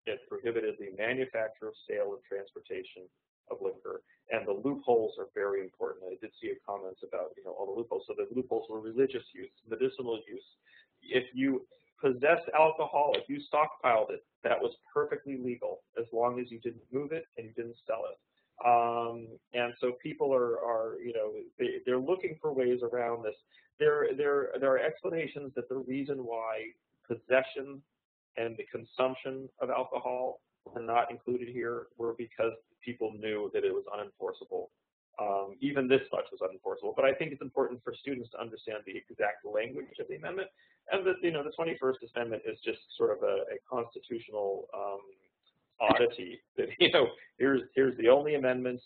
It prohibited the manufacture, sale, and transportation of liquor, and the loopholes are very important. I did see comments about, all the loopholes. So the loopholes were religious use, medicinal use. If you possessed alcohol, if you stockpiled it, that was perfectly legal as long as you didn't move it and you didn't sell it. And so people are they're looking for ways around this. There are explanations that the reason why possession and the consumption of alcohol were not included here were because people knew that it was unenforceable. Even this much was unenforceable. But I think it's important for students to understand the exact language of the amendment, and that the 21st Amendment is just sort of a constitutional oddity. That here's the only amendment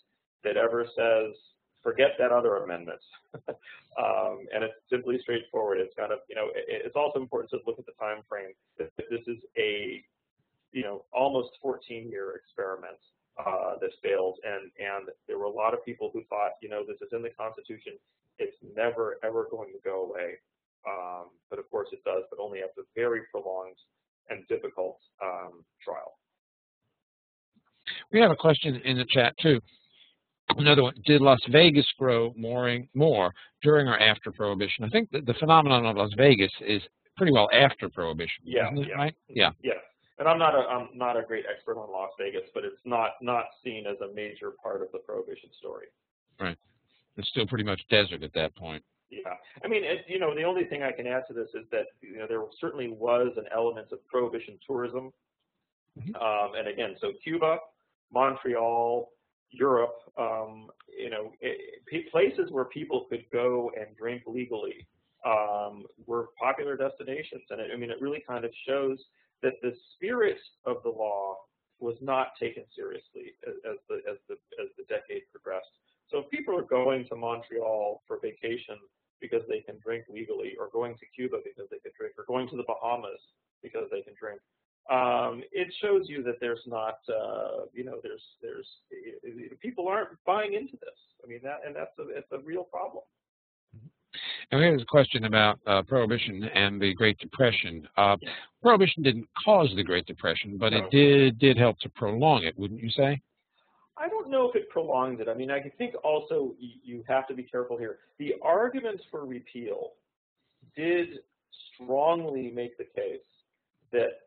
that ever says forget that other amendment, and it's simply straightforward. It's kind of it's also important to look at the time frame. That this is a almost 14-year experiment that failed, and there were a lot of people who thought, this is in the Constitution, it's never ever going to go away. But of course it does, but only after very prolonged and difficult trial. We have a question in the chat too. Another one, did Las Vegas grow more during or after Prohibition? I think the phenomenon of Las Vegas is pretty well after Prohibition, isn't it, right? Yeah. Yes. And I'm not a great expert on Las Vegas, but it's not seen as a major part of the Prohibition story. Right. It's still pretty much desert at that point. Yeah. I mean, the only thing I can add to this is that, there certainly was an element of Prohibition tourism. And again, so Cuba, Montreal, Europe, places where people could go and drink legally were popular destinations. And it really kind of shows that the spirit of the law was not taken seriously as the decade progressed. So if people are going to Montreal for vacation because they can drink legally, or going to Cuba because they can drink, or going to the Bahamas because they can drink, it shows you that there's not, there's people aren't buying into this. I mean, it's a real problem. And here's a question about Prohibition and the Great Depression. Prohibition didn't cause the Great Depression, but it did help to prolong it, wouldn't you say? I don't know if it prolonged it. I mean, I think also you have to be careful here. The arguments for repeal did strongly make the case that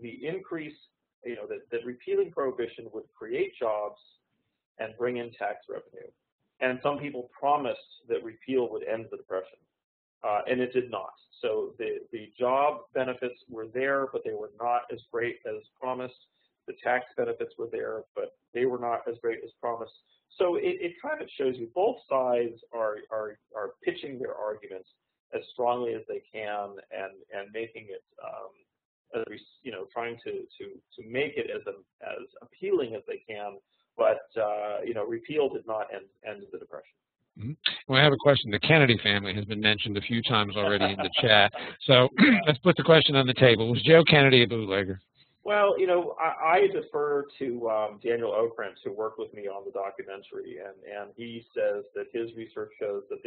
the increase, that repealing Prohibition would create jobs and bring in tax revenue. And some people promised that repeal would end the Depression, and it did not. So the job benefits were there, but they were not as great as promised. The tax benefits were there, but they were not as great as promised. So it kind of shows you both sides are pitching their arguments as strongly as they can, and making it trying to make it as appealing as they can. But repeal did not end the Depression. Mm-hmm. Well, I have a question. The Kennedy family has been mentioned a few times already in the chat. So let's put the question on the table. Was Joe Kennedy a bootlegger? Well, I defer to Daniel Okrent, who worked with me on the documentary, and he says that his research shows that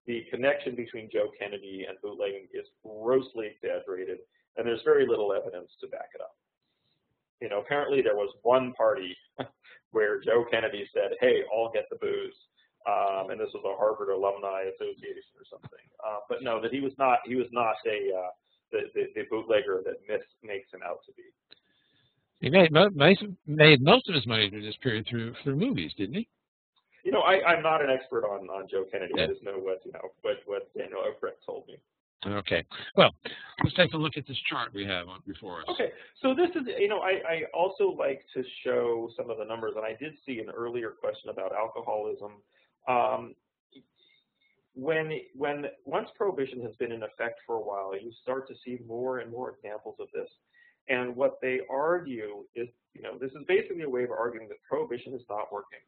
the connection between Joe Kennedy and bootlegging is grossly exaggerated, and there's very little evidence to back it up. Apparently there was one party where Joe Kennedy said, "Hey, I'll get the booze," and this was a Harvard Alumni Association or something. But no, that he was not the bootlegger that makes him out to be. He made most of his money during this period through movies, didn't he? I'm not an expert on Joe Kennedy. Yeah. I just know what Daniel Okrent told me. Okay. Well, let's take a look at this chart we have before us. Okay. So this is, I also like to show some of the numbers, and I did see an earlier question about alcoholism. Once Prohibition has been in effect for a while, you start to see more and more examples of this. And what they argue is, this is basically a way of arguing that Prohibition is not working.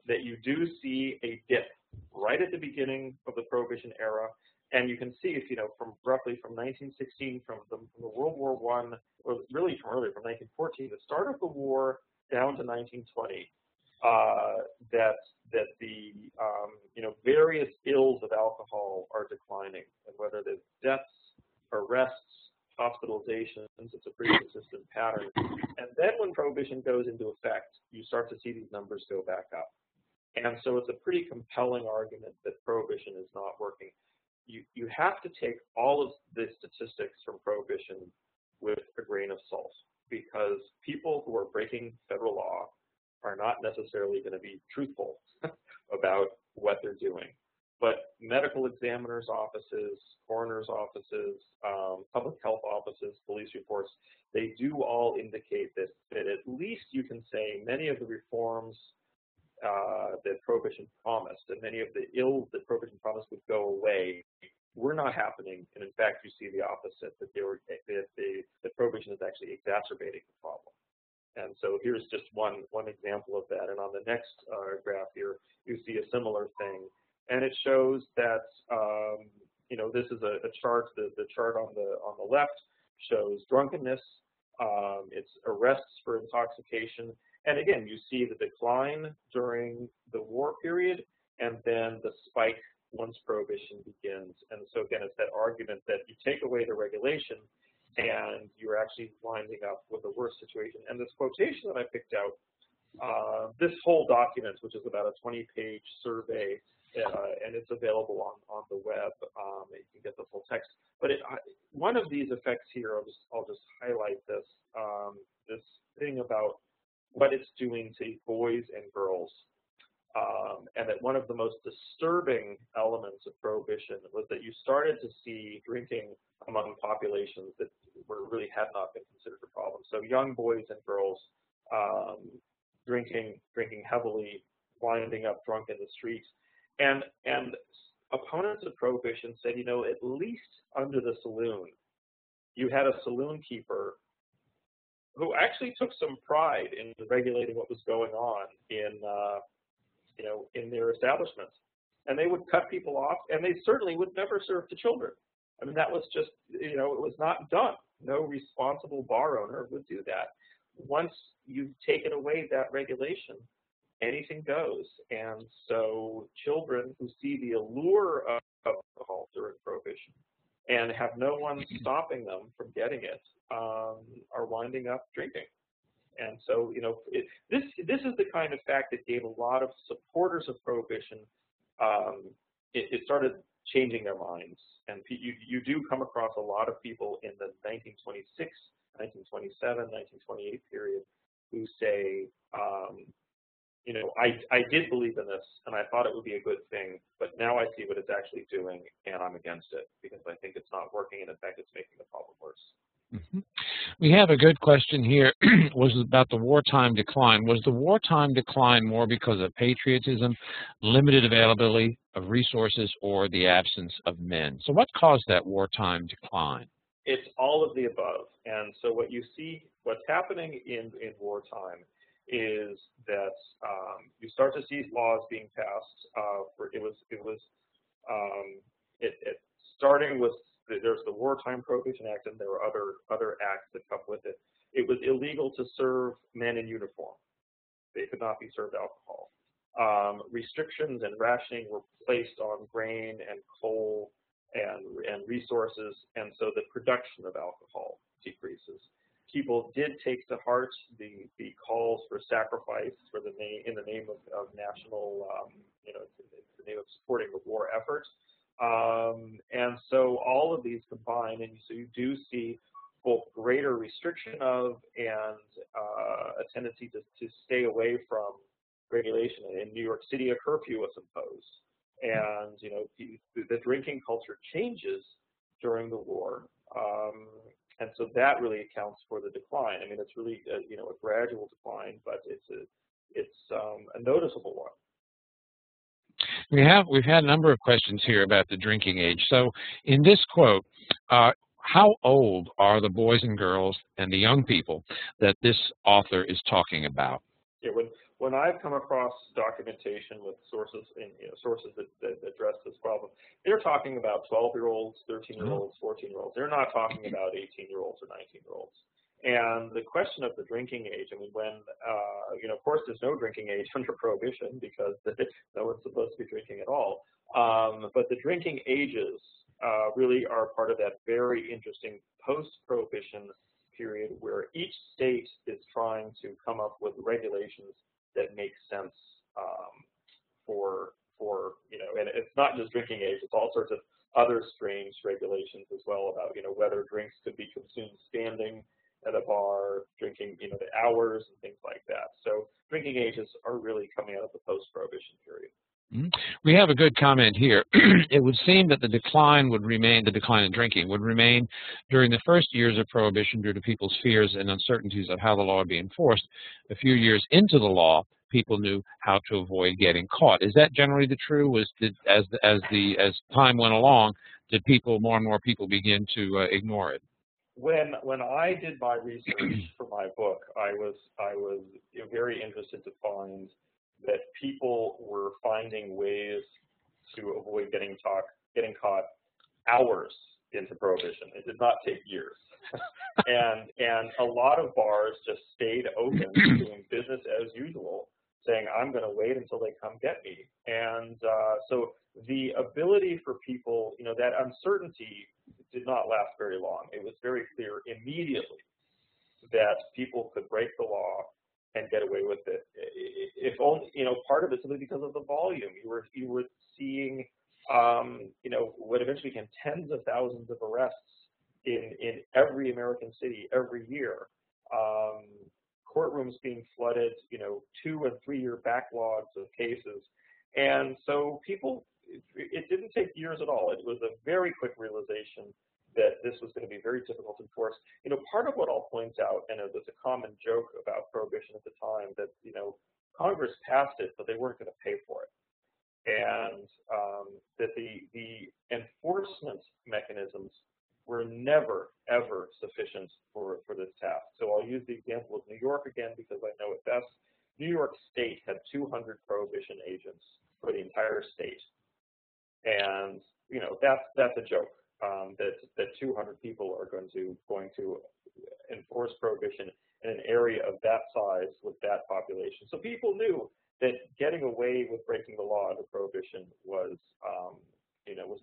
That you do see a dip right at the beginning of the Prohibition era, and you can see, from roughly from 1916, from the World War I, or really from earlier, from 1914, the start of the war down to 1920, that the various ills of alcohol are declining, and whether there's deaths, arrests, hospitalizations, it's a pretty consistent pattern. And then when Prohibition goes into effect, you start to see these numbers go back up. And so it's a pretty compelling argument that Prohibition is not working. You have to take all of the statistics from Prohibition with a grain of salt, because people who are breaking federal law are not necessarily going to be truthful about what they're doing. But medical examiners' offices, coroners' offices, public health offices, police reports, they do all indicate that at least you can say many of the reforms that Prohibition promised, and many of the ills that Prohibition promised would go away, were not happening. And in fact, you see the opposite, that Prohibition is actually exacerbating the problem. And so here's just one example of that. And on the next graph here, you see a similar thing. And it shows that, this is a chart. The chart on the left shows drunkenness. It's arrests for intoxication. And again, you see the decline during the war period, and then the spike once Prohibition begins. And so again, it's that argument that you take away the regulation, and you're actually winding up with a worse situation. And this quotation that I picked out This whole document, which is about a 20-page survey, and it's available on the web. You can get the full text. But one of these effects here, I'll just highlight this this thing about what it's doing to boys and girls, and that one of the most disturbing elements of prohibition was that you started to see drinking among populations that really had not been considered a problem. So young boys and girls drinking heavily, winding up drunk in the streets, and opponents of prohibition said, you know, at least under the saloon, you had a saloon keeper who actually took some pride in regulating what was going on in their establishments, and they would cut people off, and they certainly would never serve to children. I mean, that was just, it was not done. No responsible bar owner would do that. Once you've taken away that regulation, anything goes. And so children who see the allure of alcohol during Prohibition and have no one stopping them from getting it are winding up drinking. And so, this is the kind of fact that gave a lot of supporters of Prohibition, it started changing their minds. And you do come across a lot of people in the 1926, 1927, 1928 period who say, I did believe in this, and I thought it would be a good thing, but now I see what it's actually doing, and I'm against it because I think it's not working, and in fact, it's making the problem worse. Mm-hmm. We have a good question here. Was about the wartime decline. Was the wartime decline more because of patriotism, limited availability of resources, or the absence of men? So what caused that wartime decline? It's all of the above. And so what you see, what's happening in wartime is that you start to see laws being passed. Starting with there's the Wartime Prohibition Act, and there were other acts that come with it. It was illegal to serve men in uniform. They could not be served alcohol. Restrictions and rationing were placed on grain and coal and resources, and so the production of alcohol decreases. People did take to heart the calls for sacrifice in the name of national, in the name of supporting the war effort. And so all of these combine, and so you do see both greater restriction of and a tendency to stay away from regulation. In New York City, a curfew was imposed, and the drinking culture changes during the war, and so that really accounts for the decline. I mean, it's really a gradual decline, but it's a noticeable one. We've had a number of questions here about the drinking age. So in this quote, how old are the boys and girls and the young people that this author is talking about? Yeah, when I've come across documentation with sources that address this problem, they're talking about 12-year-olds, 13-year-olds, 14-year-olds. They're not talking about 18-year-olds or 19-year-olds. And the question of the drinking age, I mean, when, of course, there's no drinking age under Prohibition because no one's supposed to be drinking at all. But the drinking ages really are part of that very interesting post-Prohibition period where each state is trying to come up with regulations that make sense and it's not just drinking age, it's all sorts of other strange regulations as well about, whether drinks could be consumed standing at a bar, drinking, the hours and things like that. So drinking ages are really coming out of the post-Prohibition period. Mm-hmm. We have a good comment here. It would seem that the decline in drinking would remain during the first years of Prohibition due to people's fears and uncertainties of how the law would be enforced. A few years into the law, people knew how to avoid getting caught. Is that generally the true? As time went along, did more and more people begin to ignore it? When I did my research for my book, I was very interested to find that people were finding ways to avoid getting caught hours into Prohibition. It did not take years. and a lot of bars just stayed open, doing business as usual, saying, I'm going to wait until they come get me. And so the ability for people, that uncertainty did not last very long. It was very clear immediately that people could break the law and get away with it. If only, part of it simply because of the volume. You were seeing, what eventually became tens of thousands of arrests in every American city every year. Courtrooms being flooded, 2 and 3 year backlogs of cases. And so it didn't take years at all. It was a very quick realization that this was going to be very difficult to enforce. Part of what I'll point out, and it was a common joke about prohibition at the time, that, Congress passed it, but they weren't going to pay for it. And that the enforcement mechanisms were never, ever sufficient for this task. So I'll use the example of New York again because I know it best. New York State had 200 prohibition agents for the entire state. And, that's a joke, that 200 people are going to enforce prohibition in an area of that size with that population. So people knew that getting away with breaking the law under prohibition was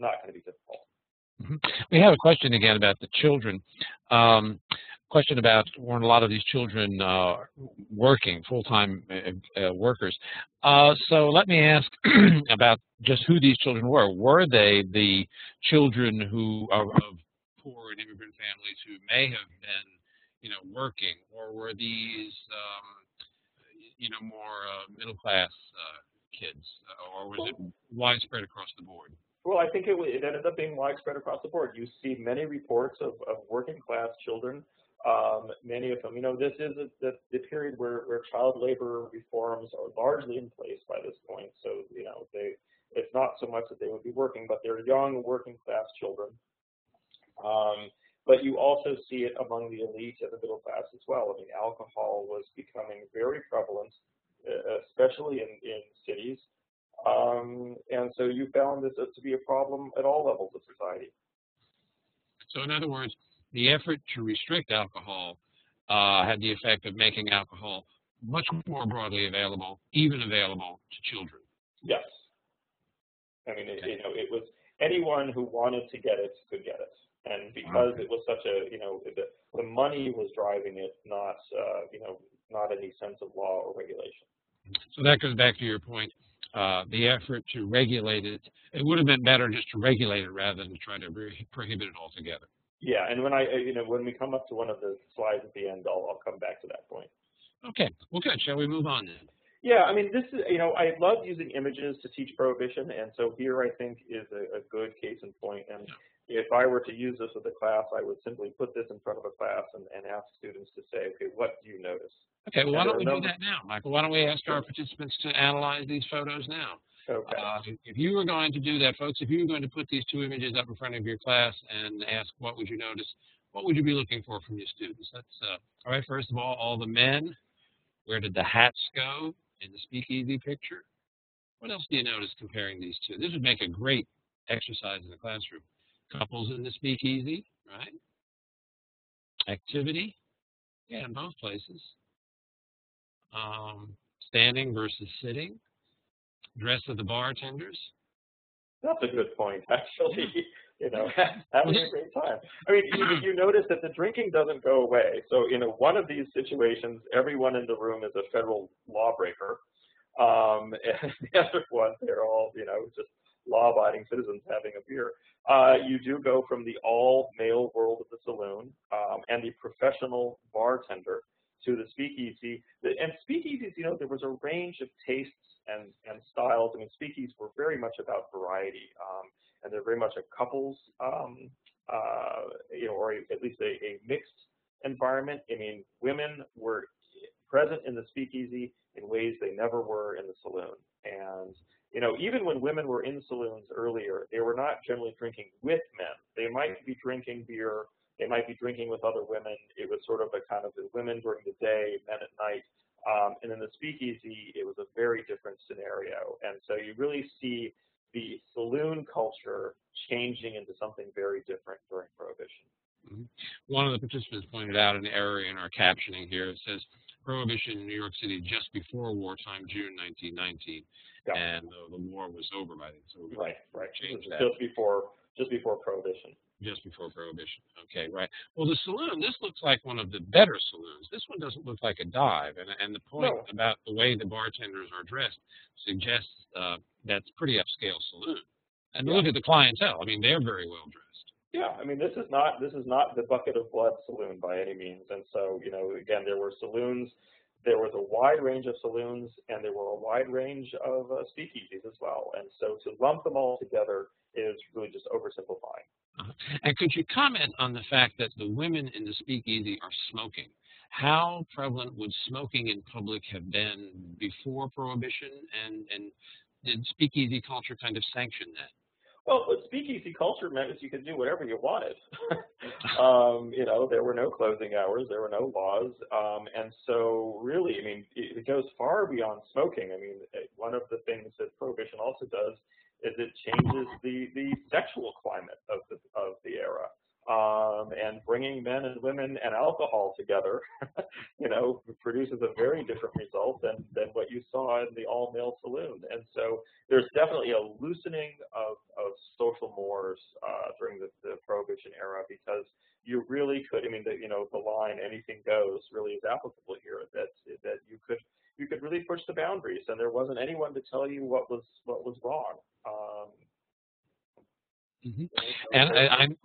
not going to be difficult. We have a question again about the children. Question about weren't a lot of these children working, full-time workers. So let me ask about just who these children were. Were they the children who are of poor and immigrant families who may have been, working, or were these, more middle-class kids, or was it widespread across the board? Well, I think it ended up being widespread across the board. You see many reports of working-class children. Many of them, this is the period where child labor reforms are largely in place by this point. So, it's not so much that they would be working, but they're young working-class children. But you also see it among the elite and the middle class as well. I mean, alcohol was becoming very prevalent, especially in cities. And so you found this to be a problem at all levels of society. So in other words, the effort to restrict alcohol had the effect of making alcohol much more broadly available, even available to children. Yes. I mean, it was anyone who wanted to get it could get it. And because it was such the money was driving it, not any sense of law or regulation. So that goes back to your point. The effort to regulate it, it would have been better just to regulate it rather than to try to prohibit it altogether. Yeah, and when we come up to one of the slides at the end, I'll come back to that point. Okay, well, good. Shall we move on then? Yeah, I mean, this is, I love using images to teach prohibition, and so here I think is a good case in point. And if I were to use this with a class, I would simply put this in front of a class and ask students to say, okay, what do you notice? Okay, well, why don't we do that now, Michael? Why don't we ask our participants to analyze these photos now? Okay. If you were going to do that, folks, if you were going to put these two images up in front of your class and ask what would you notice, what would you be looking for from your students? That's all right. First of all the men. Where did the hats go in the speakeasy picture? What else do you notice comparing these two? This would make a great exercise in the classroom. Couples in the speakeasy, right? Activity, yeah, in both places. Standing versus sitting. Dress of the bartenders. That's a good point, actually. Having a great time. I mean, you notice that the drinking doesn't go away. So, one of these situations, everyone in the room is a federal lawbreaker. And the other one, they're all, just law-abiding citizens having a beer. You do go from the all-male world of the saloon and the professional bartender to the speakeasy. And speakeasies, there was a range of tastes and styles. I mean, speakeasies were very much about variety, and they're very much a couples, or at least a mixed environment. I mean, women were present in the speakeasy in ways they never were in the saloon. And, even when women were in saloons earlier, they were not generally drinking with men. They might be drinking beer. They might be drinking with other women. It was sort of a kind of the women during the day, men at night. And in the speakeasy, it was a very different scenario. And so you really see the saloon culture changing into something very different during Prohibition. Mm-hmm. One of the participants pointed out an error in our captioning here. It says Prohibition in New York City just before wartime, June 1919, and the war was over by then. So we're going to change that. Just before Prohibition. Just before Prohibition. Okay, right. Well, the saloon, this looks like one of the better saloons. This one doesn't look like a dive. And the point No. about the way the bartenders are dressed suggests that's pretty upscale saloon. And Yeah. look at the clientele. I mean, they're very well dressed. Yeah, I mean, this is not the bucket of blood saloon by any means. And so, you know, again, there were saloons, there was a wide range of saloons, and there were a wide range of speakeasies as well. And so to lump them all together is really just oversimplifying. And could you comment on the fact that the women in the speakeasy are smoking? How prevalent would smoking in public have been before Prohibition, and did speakeasy culture kind of sanction that? Well, what speakeasy culture meant is you could do whatever you wanted. You know, there were no closing hours, there were no laws, and so really, I mean, it goes far beyond smoking. I mean, one of the things that Prohibition also does is it changes the sexual climate of the era. And bringing men and women and alcohol together, you know, produces a very different result than what you saw in the all-male saloon. And so there's definitely a loosening of social mores during the Prohibition era, because you really could, I mean, you know, the line "anything goes" really is applicable here. That you could really push the boundaries, and there wasn't anyone to tell you what was wrong. Mm-hmm. So And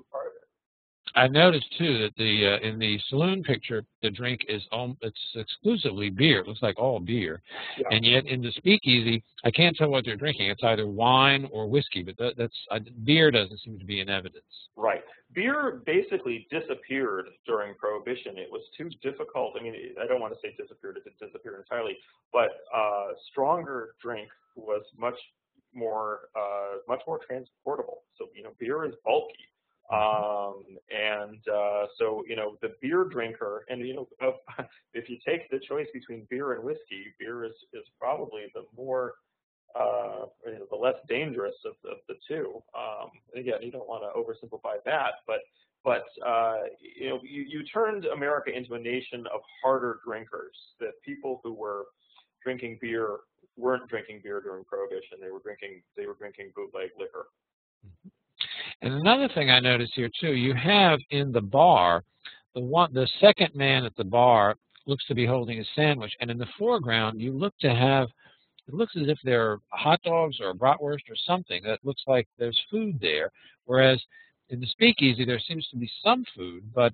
I noticed too that the in the saloon picture, the drink is it's exclusively beer. It looks like all beer, yeah. And yet in the speakeasy, I can't tell what they're drinking. It's either wine or whiskey, but beer doesn't seem to be in evidence. Right. Beer basically disappeared during Prohibition. It was too difficult. I mean, I don't want to say disappeared; it didn't disappear entirely, but stronger drink was much more transportable. So you know, beer is bulky. So, you know, the beer drinker, and, you know, if you take the choice between beer and whiskey, beer is probably the more, you know, the less dangerous of the two. Again, you don't want to oversimplify that, but you know, you turned America into a nation of harder drinkers, that people who were drinking beer weren't drinking beer during Prohibition. They were drinking bootleg liquor. And another thing I noticed here too, you have in the bar, the second man at the bar looks to be holding a sandwich, and in the foreground you look to have, it looks as if they're hot dogs or a bratwurst or something that looks like there's food there, whereas in the speakeasy there seems to be some food, but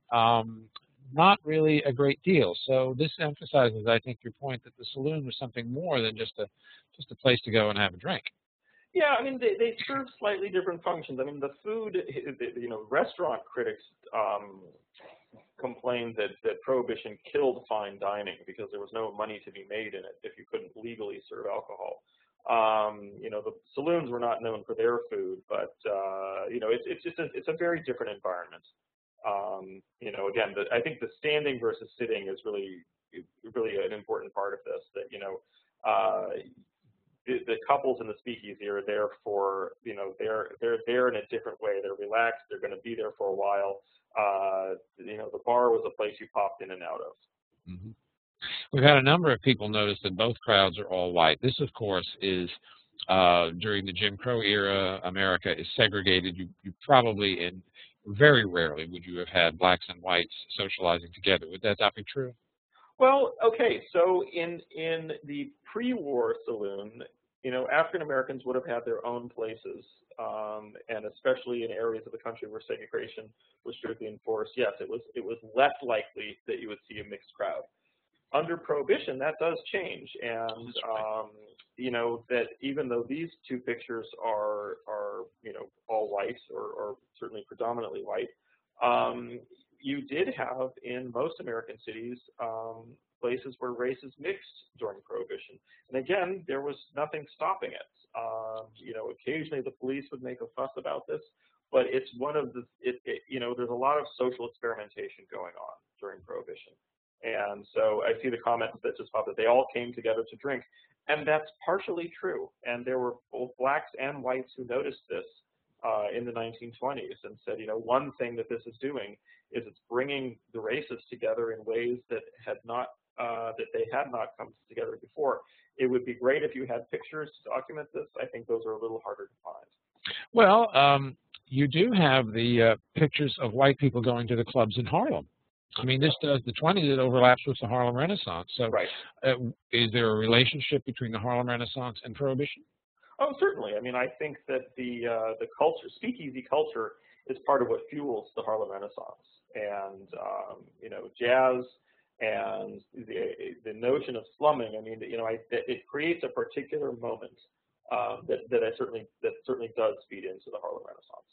not really a great deal. So this emphasizes, I think, your point that the saloon was something more than just a place to go and have a drink. Yeah, I mean, they serve slightly different functions. I mean, the food, you know, restaurant critics complained that Prohibition killed fine dining because there was no money to be made in it if you couldn't legally serve alcohol. You know, the saloons were not known for their food, but you know, it's a very different environment. You know, again, I think the standing versus sitting is really an important part of this. That, you know, the couples in the speakeasy are there for, you know, they're there in a different way. They're relaxed. They're going to be there for a while. You know, the bar was a place you popped in and out of. Mm-hmm. We've had a number of people notice that both crowds are all white. This, of course, is during the Jim Crow era. America is segregated. You probably, and very rarely, would you have had blacks and whites socializing together. Would that not be true? Well, okay. So in the pre-war saloon, you know, African Americans would have had their own places, and especially in areas of the country where segregation was strictly enforced. Yes, it was less likely that you would see a mixed crowd. Under Prohibition, that does change, and you know, that even though these two pictures are you know, all white or certainly predominantly white, you did have in most American cities places where races mixed during Prohibition, and again, there was nothing stopping it. You know, occasionally the police would make a fuss about this, but it's one of the you know, there's a lot of social experimentation going on during Prohibition. And so I see the comments that just popped that they all came together to drink, and that's partially true. And there were both blacks and whites who noticed this in the 1920s and said, you know, one thing that this is doing is it's bringing the races together in ways that they had not come together before. It would be great if you had pictures to document this. I think those are a little harder to find. Well, you do have the pictures of white people going to the clubs in Harlem. I mean, this does the 20s. It overlaps with the Harlem Renaissance. So, Right. Is there a relationship between the Harlem Renaissance and Prohibition? Oh, certainly. I mean, I think that the culture, speakeasy culture, is part of what fuels the Harlem Renaissance, and you know, jazz and the notion of slumming. I mean, you know, it creates a particular moment that certainly does feed into the Harlem Renaissance.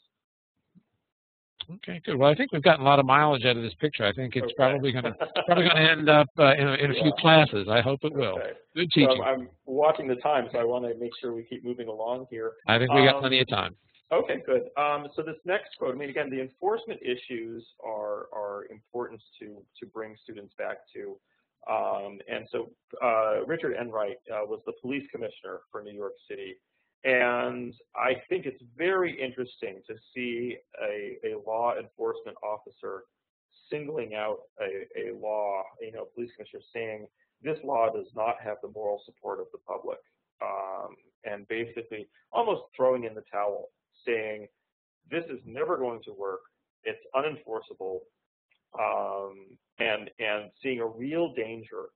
Okay, good. Well, I think we've gotten a lot of mileage out of this picture. I think it's probably going to end up in a few classes. I hope it will. Okay. Good teaching. So I'm watching the time, so I want to make sure we keep moving along here. I think we got plenty of time. Okay, good. So this next quote, I mean, again, the enforcement issues are important to bring students back to. And so Richard Enright was the police commissioner for New York City. And I think it's very interesting to see a law enforcement officer singling out a law, you know, police commissioner saying this law does not have the moral support of the public, and basically almost throwing in the towel, saying this is never going to work, it's unenforceable, and seeing a real danger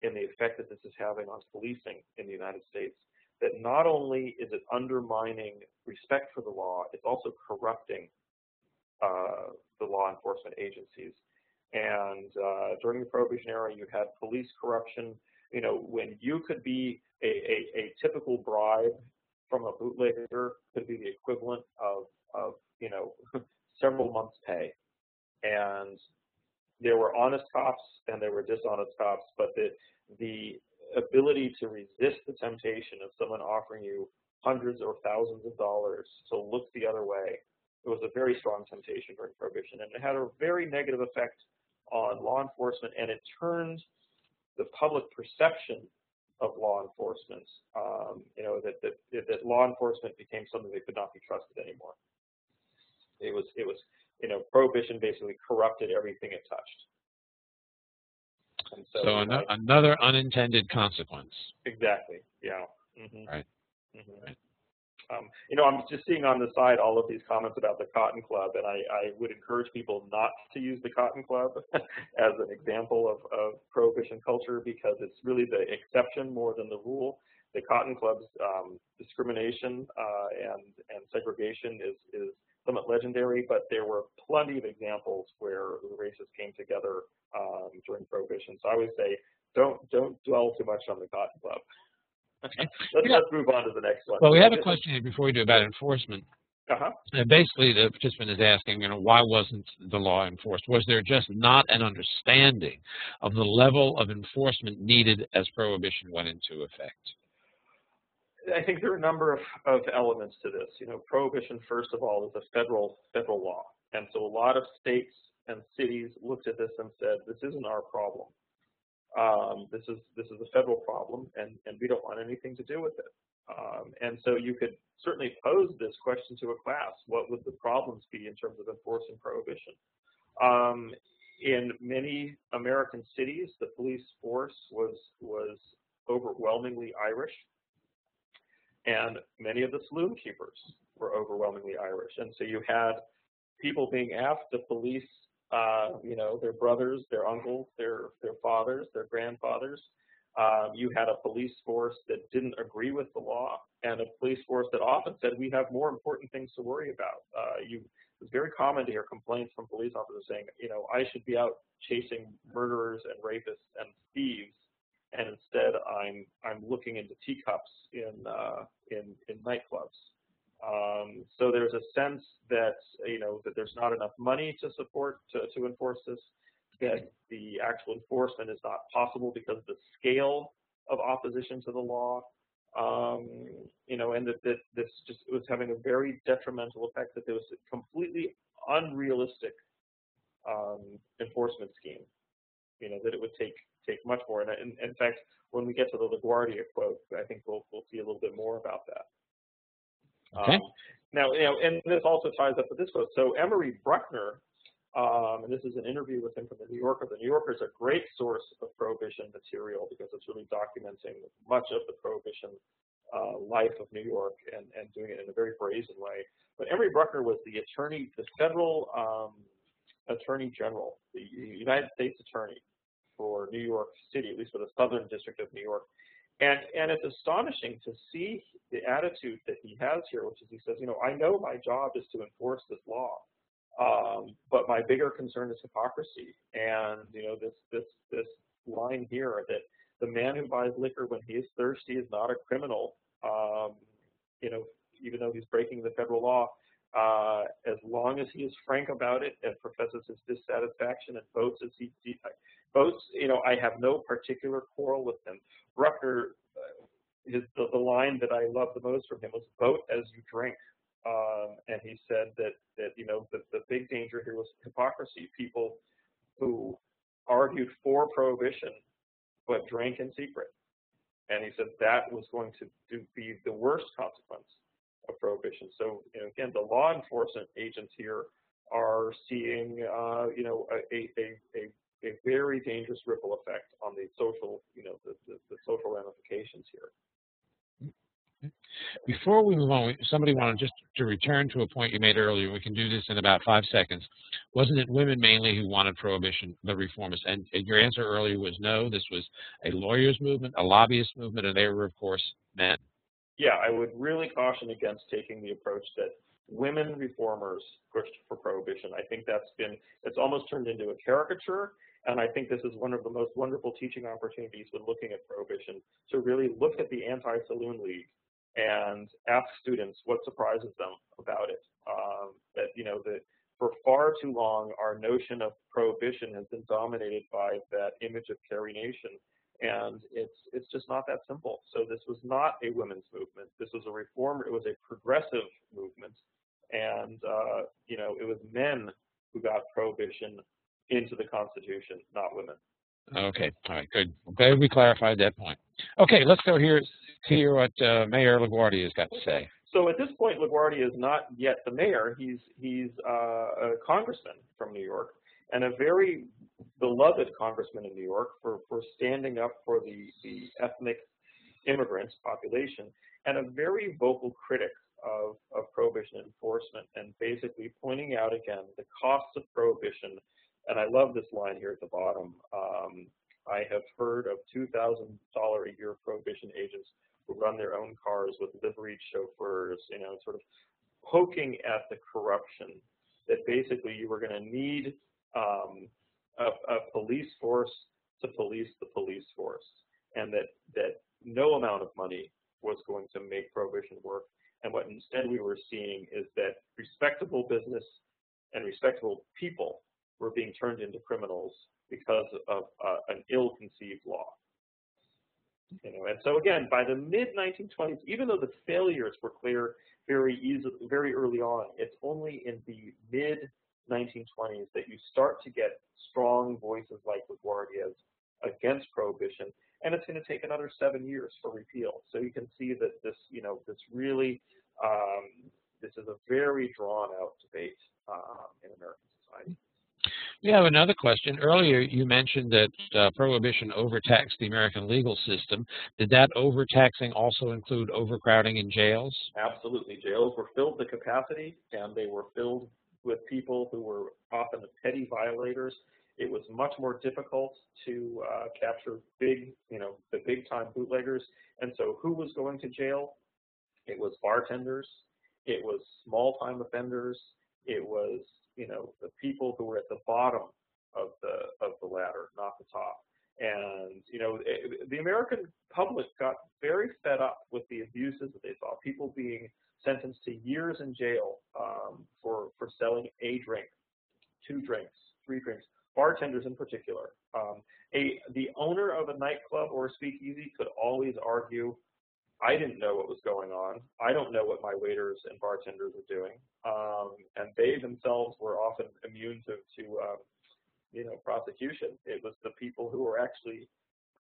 in the effect that this is having on policing in the United States. That not only is it undermining respect for the law, it's also corrupting the law enforcement agencies. And during the Prohibition era, you had police corruption. You know, when you could be a typical bribe from a bootlegger could be the equivalent of you know, several months' pay. And there were honest cops and there were dishonest cops, but the ability to resist the temptation of someone offering you hundreds or thousands of dollars to look the other way, it was a very strong temptation during Prohibition, and it had a very negative effect on law enforcement, and it turned the public perception of law enforcement, you know, that law enforcement became something that could not be trusted anymore. It was, you know, Prohibition basically corrupted everything it touched. And so another unintended consequence. Exactly. Yeah. Mm-hmm. Right. Mm-hmm. Right. You know, I'm just seeing on the side all of these comments about the Cotton Club, and I would encourage people not to use the Cotton Club as an example of Prohibition culture, because it's really the exception more than the rule. The Cotton Club's discrimination and segregation is somewhat legendary, but there were plenty of examples where the races came together during Prohibition. So I would say don't dwell too much on the Cotton Club. Let's move on to the next one. Well, we have a question here before we do about enforcement. Uh-huh. And basically, the participant is asking, you know, why wasn't the law enforced? Was there just not an understanding of the level of enforcement needed as Prohibition went into effect? I think there are a number of elements to this. You know, Prohibition, first of all, is a federal law, and so a lot of states and cities looked at this and said, "This isn't our problem. This is a federal problem, and we don't want anything to do with it." And so you could certainly pose this question to a class: what would the problems be in terms of enforcing Prohibition? In many American cities, the police force was overwhelmingly Irish. And many of the saloon keepers were overwhelmingly Irish. And so you had people being asked to police, you know, their brothers, their uncles, their fathers, their grandfathers. You had a police force that didn't agree with the law, and a police force that often said, we have more important things to worry about. It's very common to hear complaints from police officers saying, you know, I should be out chasing murderers and rapists and thieves, and instead I'm looking into teacups in nightclubs. So there's a sense that, you know, that there's not enough money to support to enforce this, that the actual enforcement is not possible because of the scale of opposition to the law, you know, and that this just was having a very detrimental effect, that there was a completely unrealistic enforcement scheme, you know, that it would take much more. And in fact, when we get to the LaGuardia quote, I think we'll see a little bit more about that. Okay. Now, you know, and this also ties up with this quote. So Emory Bruckner, and this is an interview with him from the New Yorker. The New Yorker is a great source of Prohibition material because it's really documenting much of the Prohibition life of New York and doing it in a very brazen way. But Emory Bruckner was the federal attorney general, the United States attorney for New York City, at least for the Southern District of New York. And it's astonishing to see the attitude that he has here, which is he says, I know my job is to enforce this law, but my bigger concern is hypocrisy. And this line here that the man who buys liquor when he is thirsty is not a criminal, even though he's breaking the federal law, as long as he is frank about it and professes his dissatisfaction and votes as he votes, I have no particular quarrel with him. Bruckner, the line that I love the most from him was "vote as you drink," and he said that the big danger here was hypocrisy. People who argued for prohibition but drank in secret, and he said that was going to be the worst consequence of prohibition. So again, the law enforcement agents here are seeing a very dangerous ripple effect on the social the social ramifications here. Before we move on, somebody wanted just to return to a point you made earlier. We can do this in about 5 seconds. Wasn't it women mainly who wanted prohibition, the reformists? And your answer earlier was no. This was a lawyers' movement, a lobbyist movement, and they were, of course, men. Yeah, I would really caution against taking the approach that women reformers pushed for prohibition. I think it's almost turned into a caricature. And I think this is one of the most wonderful teaching opportunities when looking at prohibition, to really look at the Anti-Saloon League and ask students what surprises them about it. That for far too long, our notion of prohibition has been dominated by that image of Carrie Nation, and it's just not that simple. So this was not a women's movement. This was a reform. It was a progressive movement, and it was men who got prohibition into the Constitution, not women. Okay, all right, good. I'm glad we clarified that point. Okay, let's go hear what Mayor LaGuardia has got to say. So at this point, LaGuardia is not yet the mayor. He's a congressman from New York, and a very beloved congressman in New York for standing up for the ethnic immigrant population, and a very vocal critic of prohibition enforcement, and basically pointing out again the costs of prohibition. And I love this line here at the bottom. I have heard of $2,000 a year prohibition agents who run their own cars with liveried chauffeurs, sort of poking at the corruption, that basically you were going to need a police force to police the police force, and that no amount of money was going to make prohibition work. And what instead we were seeing is that respectable business and respectable people were being turned into criminals because of an ill-conceived law. And so again, by the mid-1920s, even though the failures were clear very early on, it's only in the mid-1920s that you start to get strong voices like LaGuardia's against prohibition, and it's going to take another 7 years for repeal. So you can see that this is a very drawn-out debate in American society. We have another question. Earlier, you mentioned that prohibition overtaxed the American legal system. Did that overtaxing also include overcrowding in jails? Absolutely. Jails were filled to capacity, and they were filled with people who were often petty violators. It was much more difficult to capture the big-time bootleggers. And so who was going to jail? It was bartenders. It was small-time offenders. It was the people who were at the bottom of the ladder, not the top. And the American public got very fed up with the abuses that they saw. People being sentenced to years in jail for selling a drink, 2 drinks, 3 drinks. Bartenders in particular. The owner of a nightclub or a speakeasy could always argue, I didn't know what was going on. I don't know what my waiters and bartenders are doing. And they themselves were often immune to prosecution. It was the people who were actually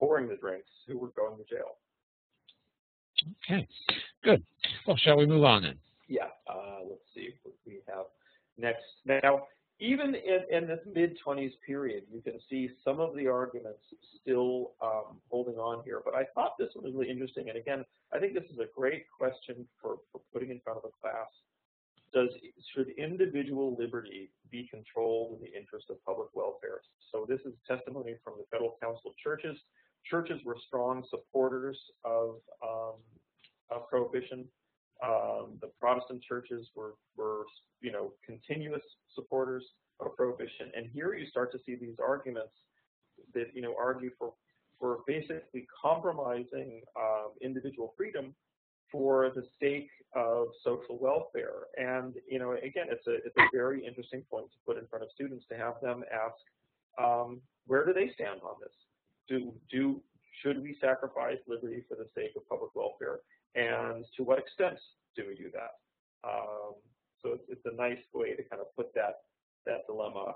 pouring the drinks who were going to jail. Okay, good. Well, shall we move on then? Yeah, let's see what we have next. Now, even in this mid-20s period, you can see some of the arguments still holding on here, but I thought this one was really interesting. And again, I think this is a great question for putting in front of a class. Should individual liberty be controlled in the interest of public welfare? So this is testimony from the Federal Council of Churches. Churches were strong supporters of prohibition. The Protestant churches were continuous supporters of prohibition. And here you start to see these arguments that argue for basically compromising individual freedom for the sake of social welfare. And again, it's a very interesting point to put in front of students, to have them ask, where do they stand on this? Should we sacrifice liberty for the sake of public welfare, and to what extent do we do that? So it's a nice way to kind of put that dilemma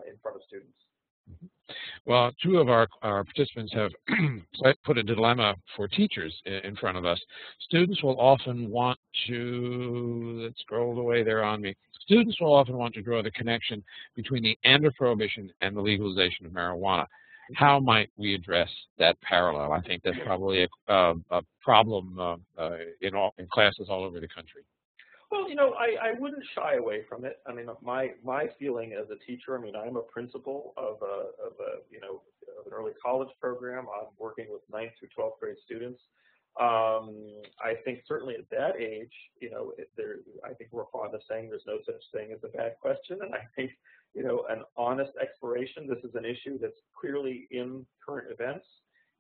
in front of students. Well, two of our participants have put a dilemma for teachers in front of us. Students will often want to, let's scroll away there on me. Students will often want to draw the connection between the end of prohibition and the legalization of marijuana. How might we address that parallel? I think that's probably a problem in classes all over the country. Well, I wouldn't shy away from it. I mean, my feeling as a teacher, I mean, I'm a principal of an early college program. I'm working with 9th through 12th grade students. I think certainly at that age, I think we're fond of saying there's no such thing as a bad question, and I think an honest exploration. This is an issue that's clearly in current events.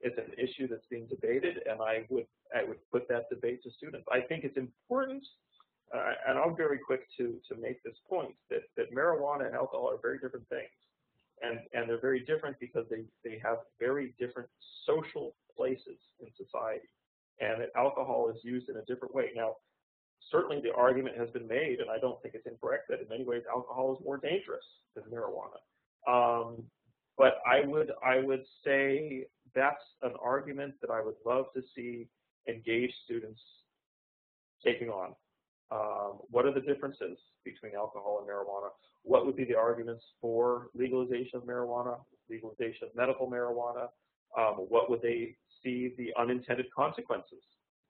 It's an issue that's being debated, and I would put that debate to students. I think it's important. And I'm very quick to make this point, that marijuana and alcohol are very different things. And they're very different because they have very different social places in society. And that alcohol is used in a different way. Now, certainly the argument has been made, and I don't think it's incorrect, that in many ways alcohol is more dangerous than marijuana. But I would say that's an argument that I would love to see engaged students taking on. What are the differences between alcohol and marijuana? What would be the arguments for legalization of marijuana, legalization of medical marijuana? What would they see the unintended consequences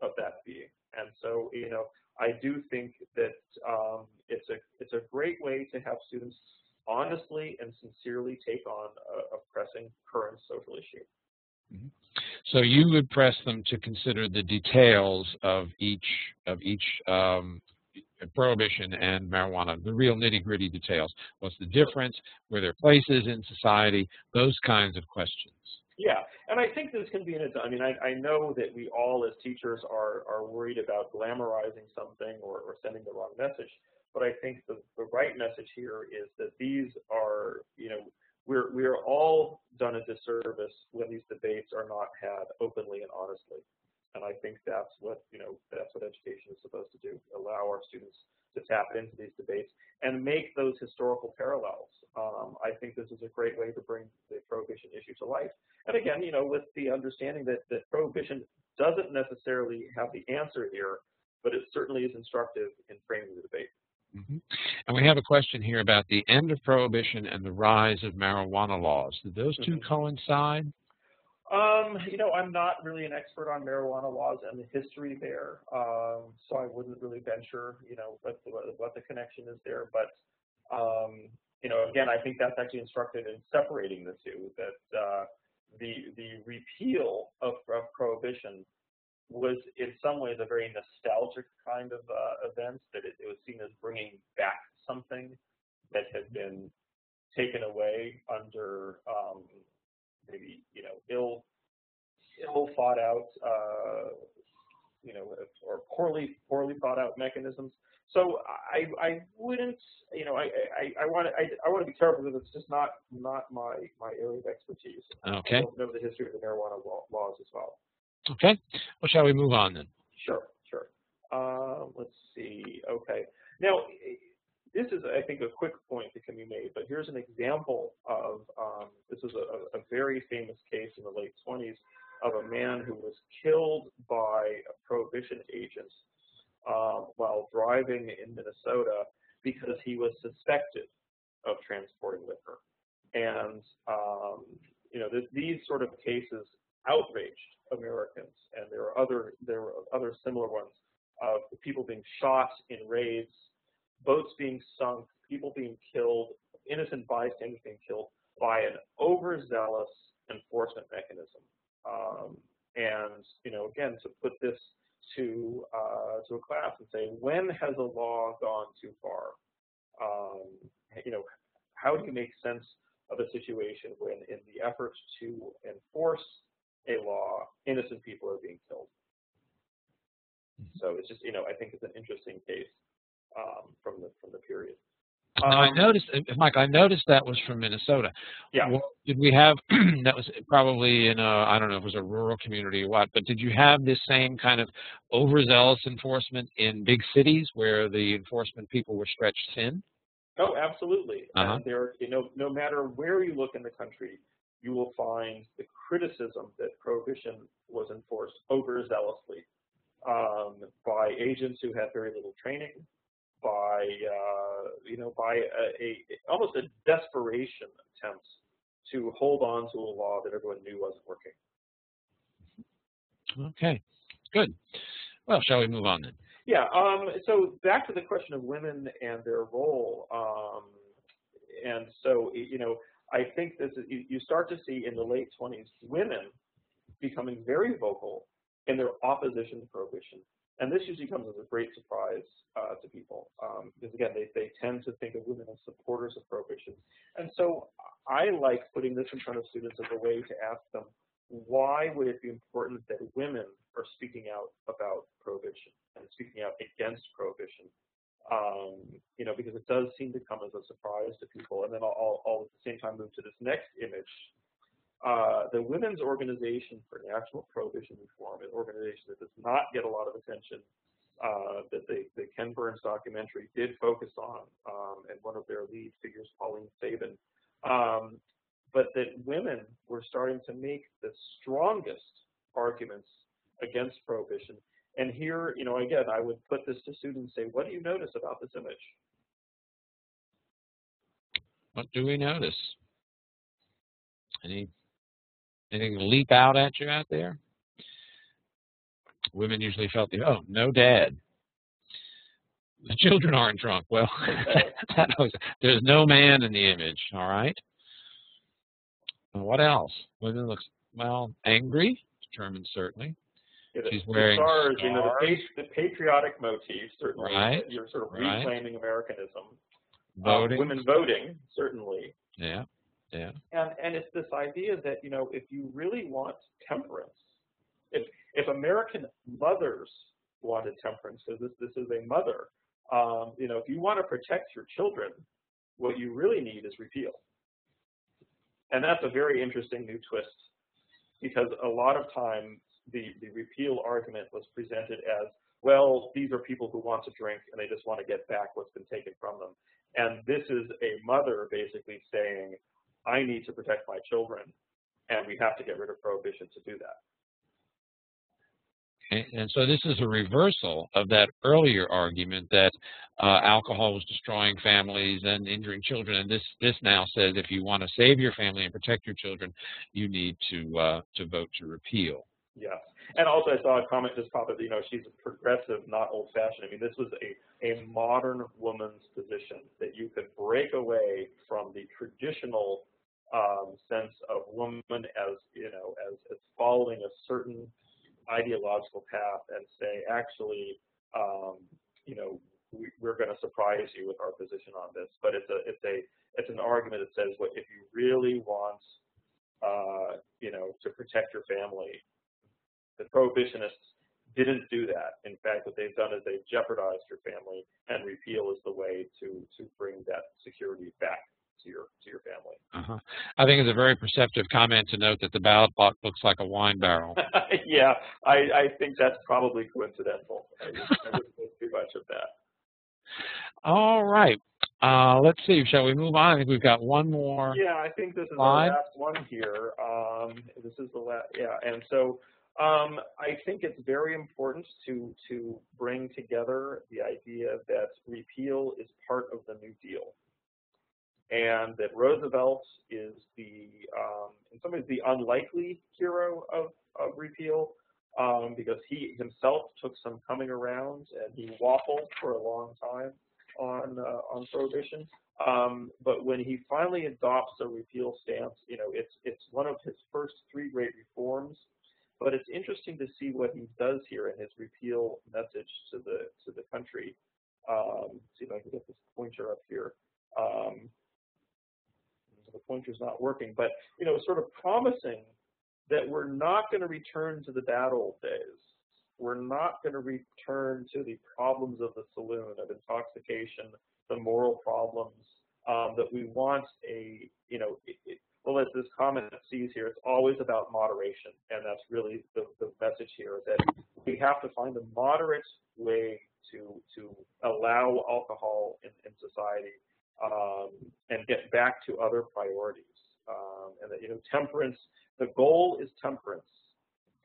of that being? And so, I do think that it's a great way to have students honestly and sincerely take on a pressing current social issue. Mm-hmm. So you would press them to consider the details of each prohibition and marijuana, the real nitty-gritty details. What's the difference? Where there are places in society? Those kinds of questions. Yeah, and I think this can be I mean, I know that we all as teachers are worried about glamorizing something or sending the wrong message, but I think the right message here is that these are, we're all done a disservice when these debates are not had openly and honestly. And I think that's what education is supposed to do, allow our students to tap into these debates and make those historical parallels. I think this is a great way to bring the prohibition issue to life. And again, with the understanding that prohibition doesn't necessarily have the answer here, but it certainly is instructive in framing the debate. Mm-hmm. And we have a question here about the end of prohibition and the rise of marijuana laws. Did those two coincide? I'm not really an expert on marijuana laws and the history there, so I wouldn't really venture, what the connection is there. But, again, I think that's actually instructive in separating the two, that the repeal of prohibition was in some ways a very nostalgic kind of event, that it was seen as bringing back something that had been taken away under maybe ill thought out or poorly thought out mechanisms. So I wouldn't I want to be careful because it's just not my area of expertise. Okay. I don't know the history of the marijuana laws as well. Okay. Well, shall we move on then? Sure. Let's see. Okay. Now, this is, I think, a quick point that can be made, but here's an example of, this is a very famous case in the late 20s of a man who was killed by a prohibition agent while driving in Minnesota because he was suspected of transporting liquor. And, these sort of cases outraged Americans, and there are other similar ones of people being shot in raids, boats being sunk, people being killed, innocent bystanders being killed by an overzealous enforcement mechanism. And again, to put this to a class and say, when has a law gone too far? How do you make sense of a situation when, in the effort to enforce a law, innocent people are being killed? So it's just, I think it's an interesting case from the period. Now I noticed, Mike, that was from Minnesota. Yeah. Well, did we have, that was probably in I don't know if it was a rural community or what, but did you have this same kind of overzealous enforcement in big cities where the enforcement people were stretched thin? Oh, absolutely. Uh-huh. And there, no matter where you look in the country, you will find the criticism that prohibition was enforced overzealously by agents who had very little training, by almost a desperation attempt to hold on to a law that everyone knew wasn't working. Okay, good. Well, shall we move on then? Yeah. So back to the question of women and their role, and so I think this is, you start to see in the late 20s women becoming very vocal in their opposition to prohibition. And this usually comes as a great surprise to people, because again, they tend to think of women as supporters of prohibition. And so I like putting this in front of students as a way to ask them, why would it be important that women are speaking out about prohibition and speaking out against prohibition? Because it does seem to come as a surprise to people. And then I'll at the same time move to this next image. The Women's Organization for National Prohibition Reform, an organization that does not get a lot of attention, that the Ken Burns documentary did focus on, and one of their lead figures, Pauline Sabin, but that women were starting to make the strongest arguments against prohibition. And here, again, I would put this to students and say, what do you notice about this image? What do we notice? Anything leap out at you out there? Women usually felt no dad. The children aren't drunk. Well, there's no man in the image, all right? What else? Women looks, angry, determined certainly. Yeah, she's wearing stars. stars. The patriotic motif, certainly. Right. You're sort of Right. reclaiming Americanism. Voting. Women voting, certainly. Yeah. Yeah. And it's this idea that, if you really want temperance, if American mothers wanted temperance, because this is a mother, if you want to protect your children, what you really need is repeal. And that's a very interesting new twist, because a lot of times the repeal argument was presented as, well, these are people who want to drink and they just want to get back what's been taken from them. And this is a mother basically saying, I need to protect my children, and we have to get rid of prohibition to do that. Okay. And so this is a reversal of that earlier argument that alcohol was destroying families and injuring children. And this now says if you want to save your family and protect your children, you need to vote to repeal. Yes. And also I saw a comment just pop up, she's a progressive, not old-fashioned. I mean, this was a modern woman's position, that you could break away from the traditional sense of woman as following a certain ideological path and say, actually, we're going to surprise you with our position on this. But it's an argument that says, if you really want, to protect your family, the prohibitionists didn't do that. In fact, what they've done is they've jeopardized your family, and repeal is the way to bring that security back to your family. Uh-huh. I think it's a very perceptive comment to note that the ballot box looks like a wine barrel. Yeah, I think that's probably coincidental. I wouldn't think too much of that. All right. Let's see. Shall we move on? I think we've got one more. Yeah, I think this is slide. the last one here. This is the last. Yeah, and so I think it's very important to bring together the idea that repeal is part of the New Deal. and that Roosevelt is the, in some ways, the unlikely hero of repeal, because he himself took some coming around and he waffled for a long time on prohibition. But when he finally adopts a repeal stance, you know, it's one of his first 3 great reforms. But it's interesting to see what he does here in his repeal message to the country. See if I can get this pointer up here. The pointer's not working, but you know, sort of promising that we're not going to return to the bad old days. We're not going to return to the problems of the saloon, of intoxication, the moral problems. That we want a, you know, well, as this comment sees here, it's always about moderation, and that's really the message here, is that we have to find a moderate way to allow alcohol in society, and get back to other priorities, and that, you know, temperance, the goal is temperance,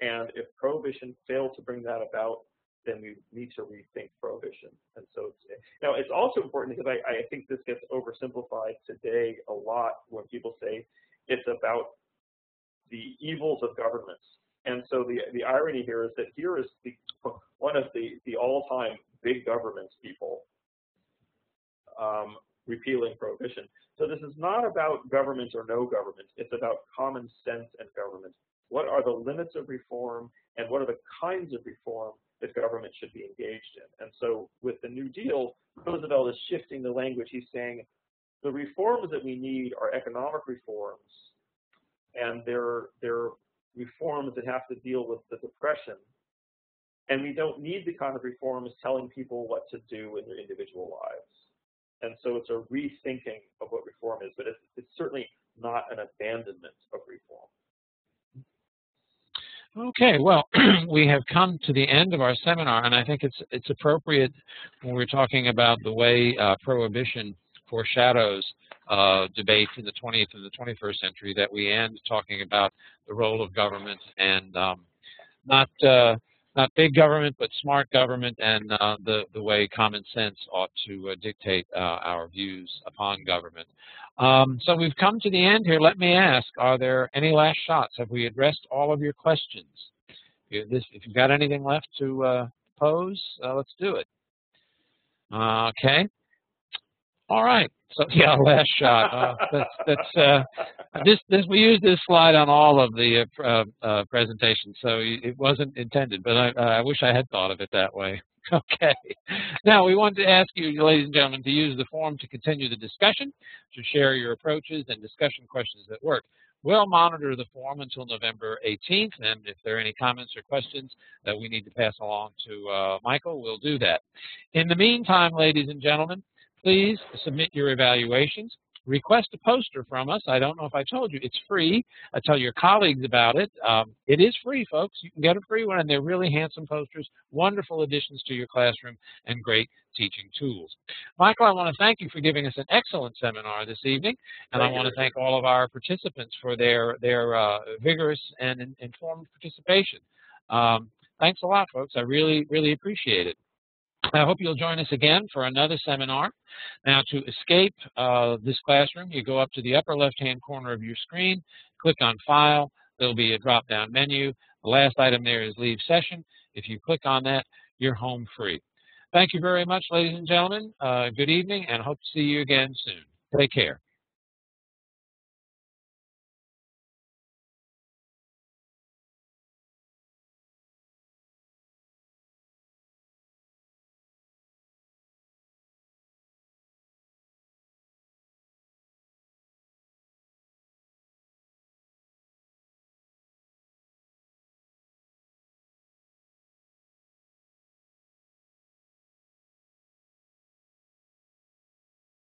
and if prohibition failed to bring that about, then we need to rethink prohibition. And so it's also important, because I think this gets oversimplified today a lot when people say it's about the evils of governments. And so the irony here is that here is one of the all-time big government people repealing prohibition. So this is not about government or no government. It's about common sense and government. What are the limits of reform, and what are the kinds of reform that government should be engaged in? And so with the New Deal, Roosevelt is shifting the language. He's saying the reforms that we need are economic reforms, and they're reforms that have to deal with the Depression. And we don't need the kind of reforms telling people what to do in their individual lives. And so it's a rethinking of what reform is, but it's certainly not an abandonment of reform. Okay, well, we have come to the end of our seminar, and I think it's appropriate when we're talking about the way prohibition foreshadows debates in the 20th and the 21st century that we end talking about the role of government, and not big government, but smart government, and the way common sense ought to dictate our views upon government. So we've come to the end here. Let me ask, are there any last shots? Have we addressed all of your questions? If you've got anything left to pose, let's do it. Okay. All right. So yeah, last shot. We use this slide on all of the presentations, so it wasn't intended, but I wish I had thought of it that way. Okay. Now, we want to ask you, ladies and gentlemen, to use the forum to continue the discussion, to share your approaches and discussion questions that work. We'll monitor the forum until November 18th, and if there are any comments or questions that we need to pass along to Michael, we'll do that. In the meantime, ladies and gentlemen, please submit your evaluations. Request a poster from us. I don't know if I told you, it's free. I tell your colleagues about it. It is free, folks. You can get a free one, and they're really handsome posters, wonderful additions to your classroom, and great teaching tools. Michael, I want to thank you for giving us an excellent seminar this evening, and I want to thank all of our participants for their vigorous and informed participation. Thanks a lot, folks. I really, really appreciate it. I hope you'll join us again for another seminar. Now, to escape this classroom, you go up to the upper left-hand corner of your screen, click on File. There'll be a drop-down menu. The last item there is Leave Session. If you click on that, you're home free. Thank you very much, ladies and gentlemen. Good evening, and hope to see you again soon. Take care.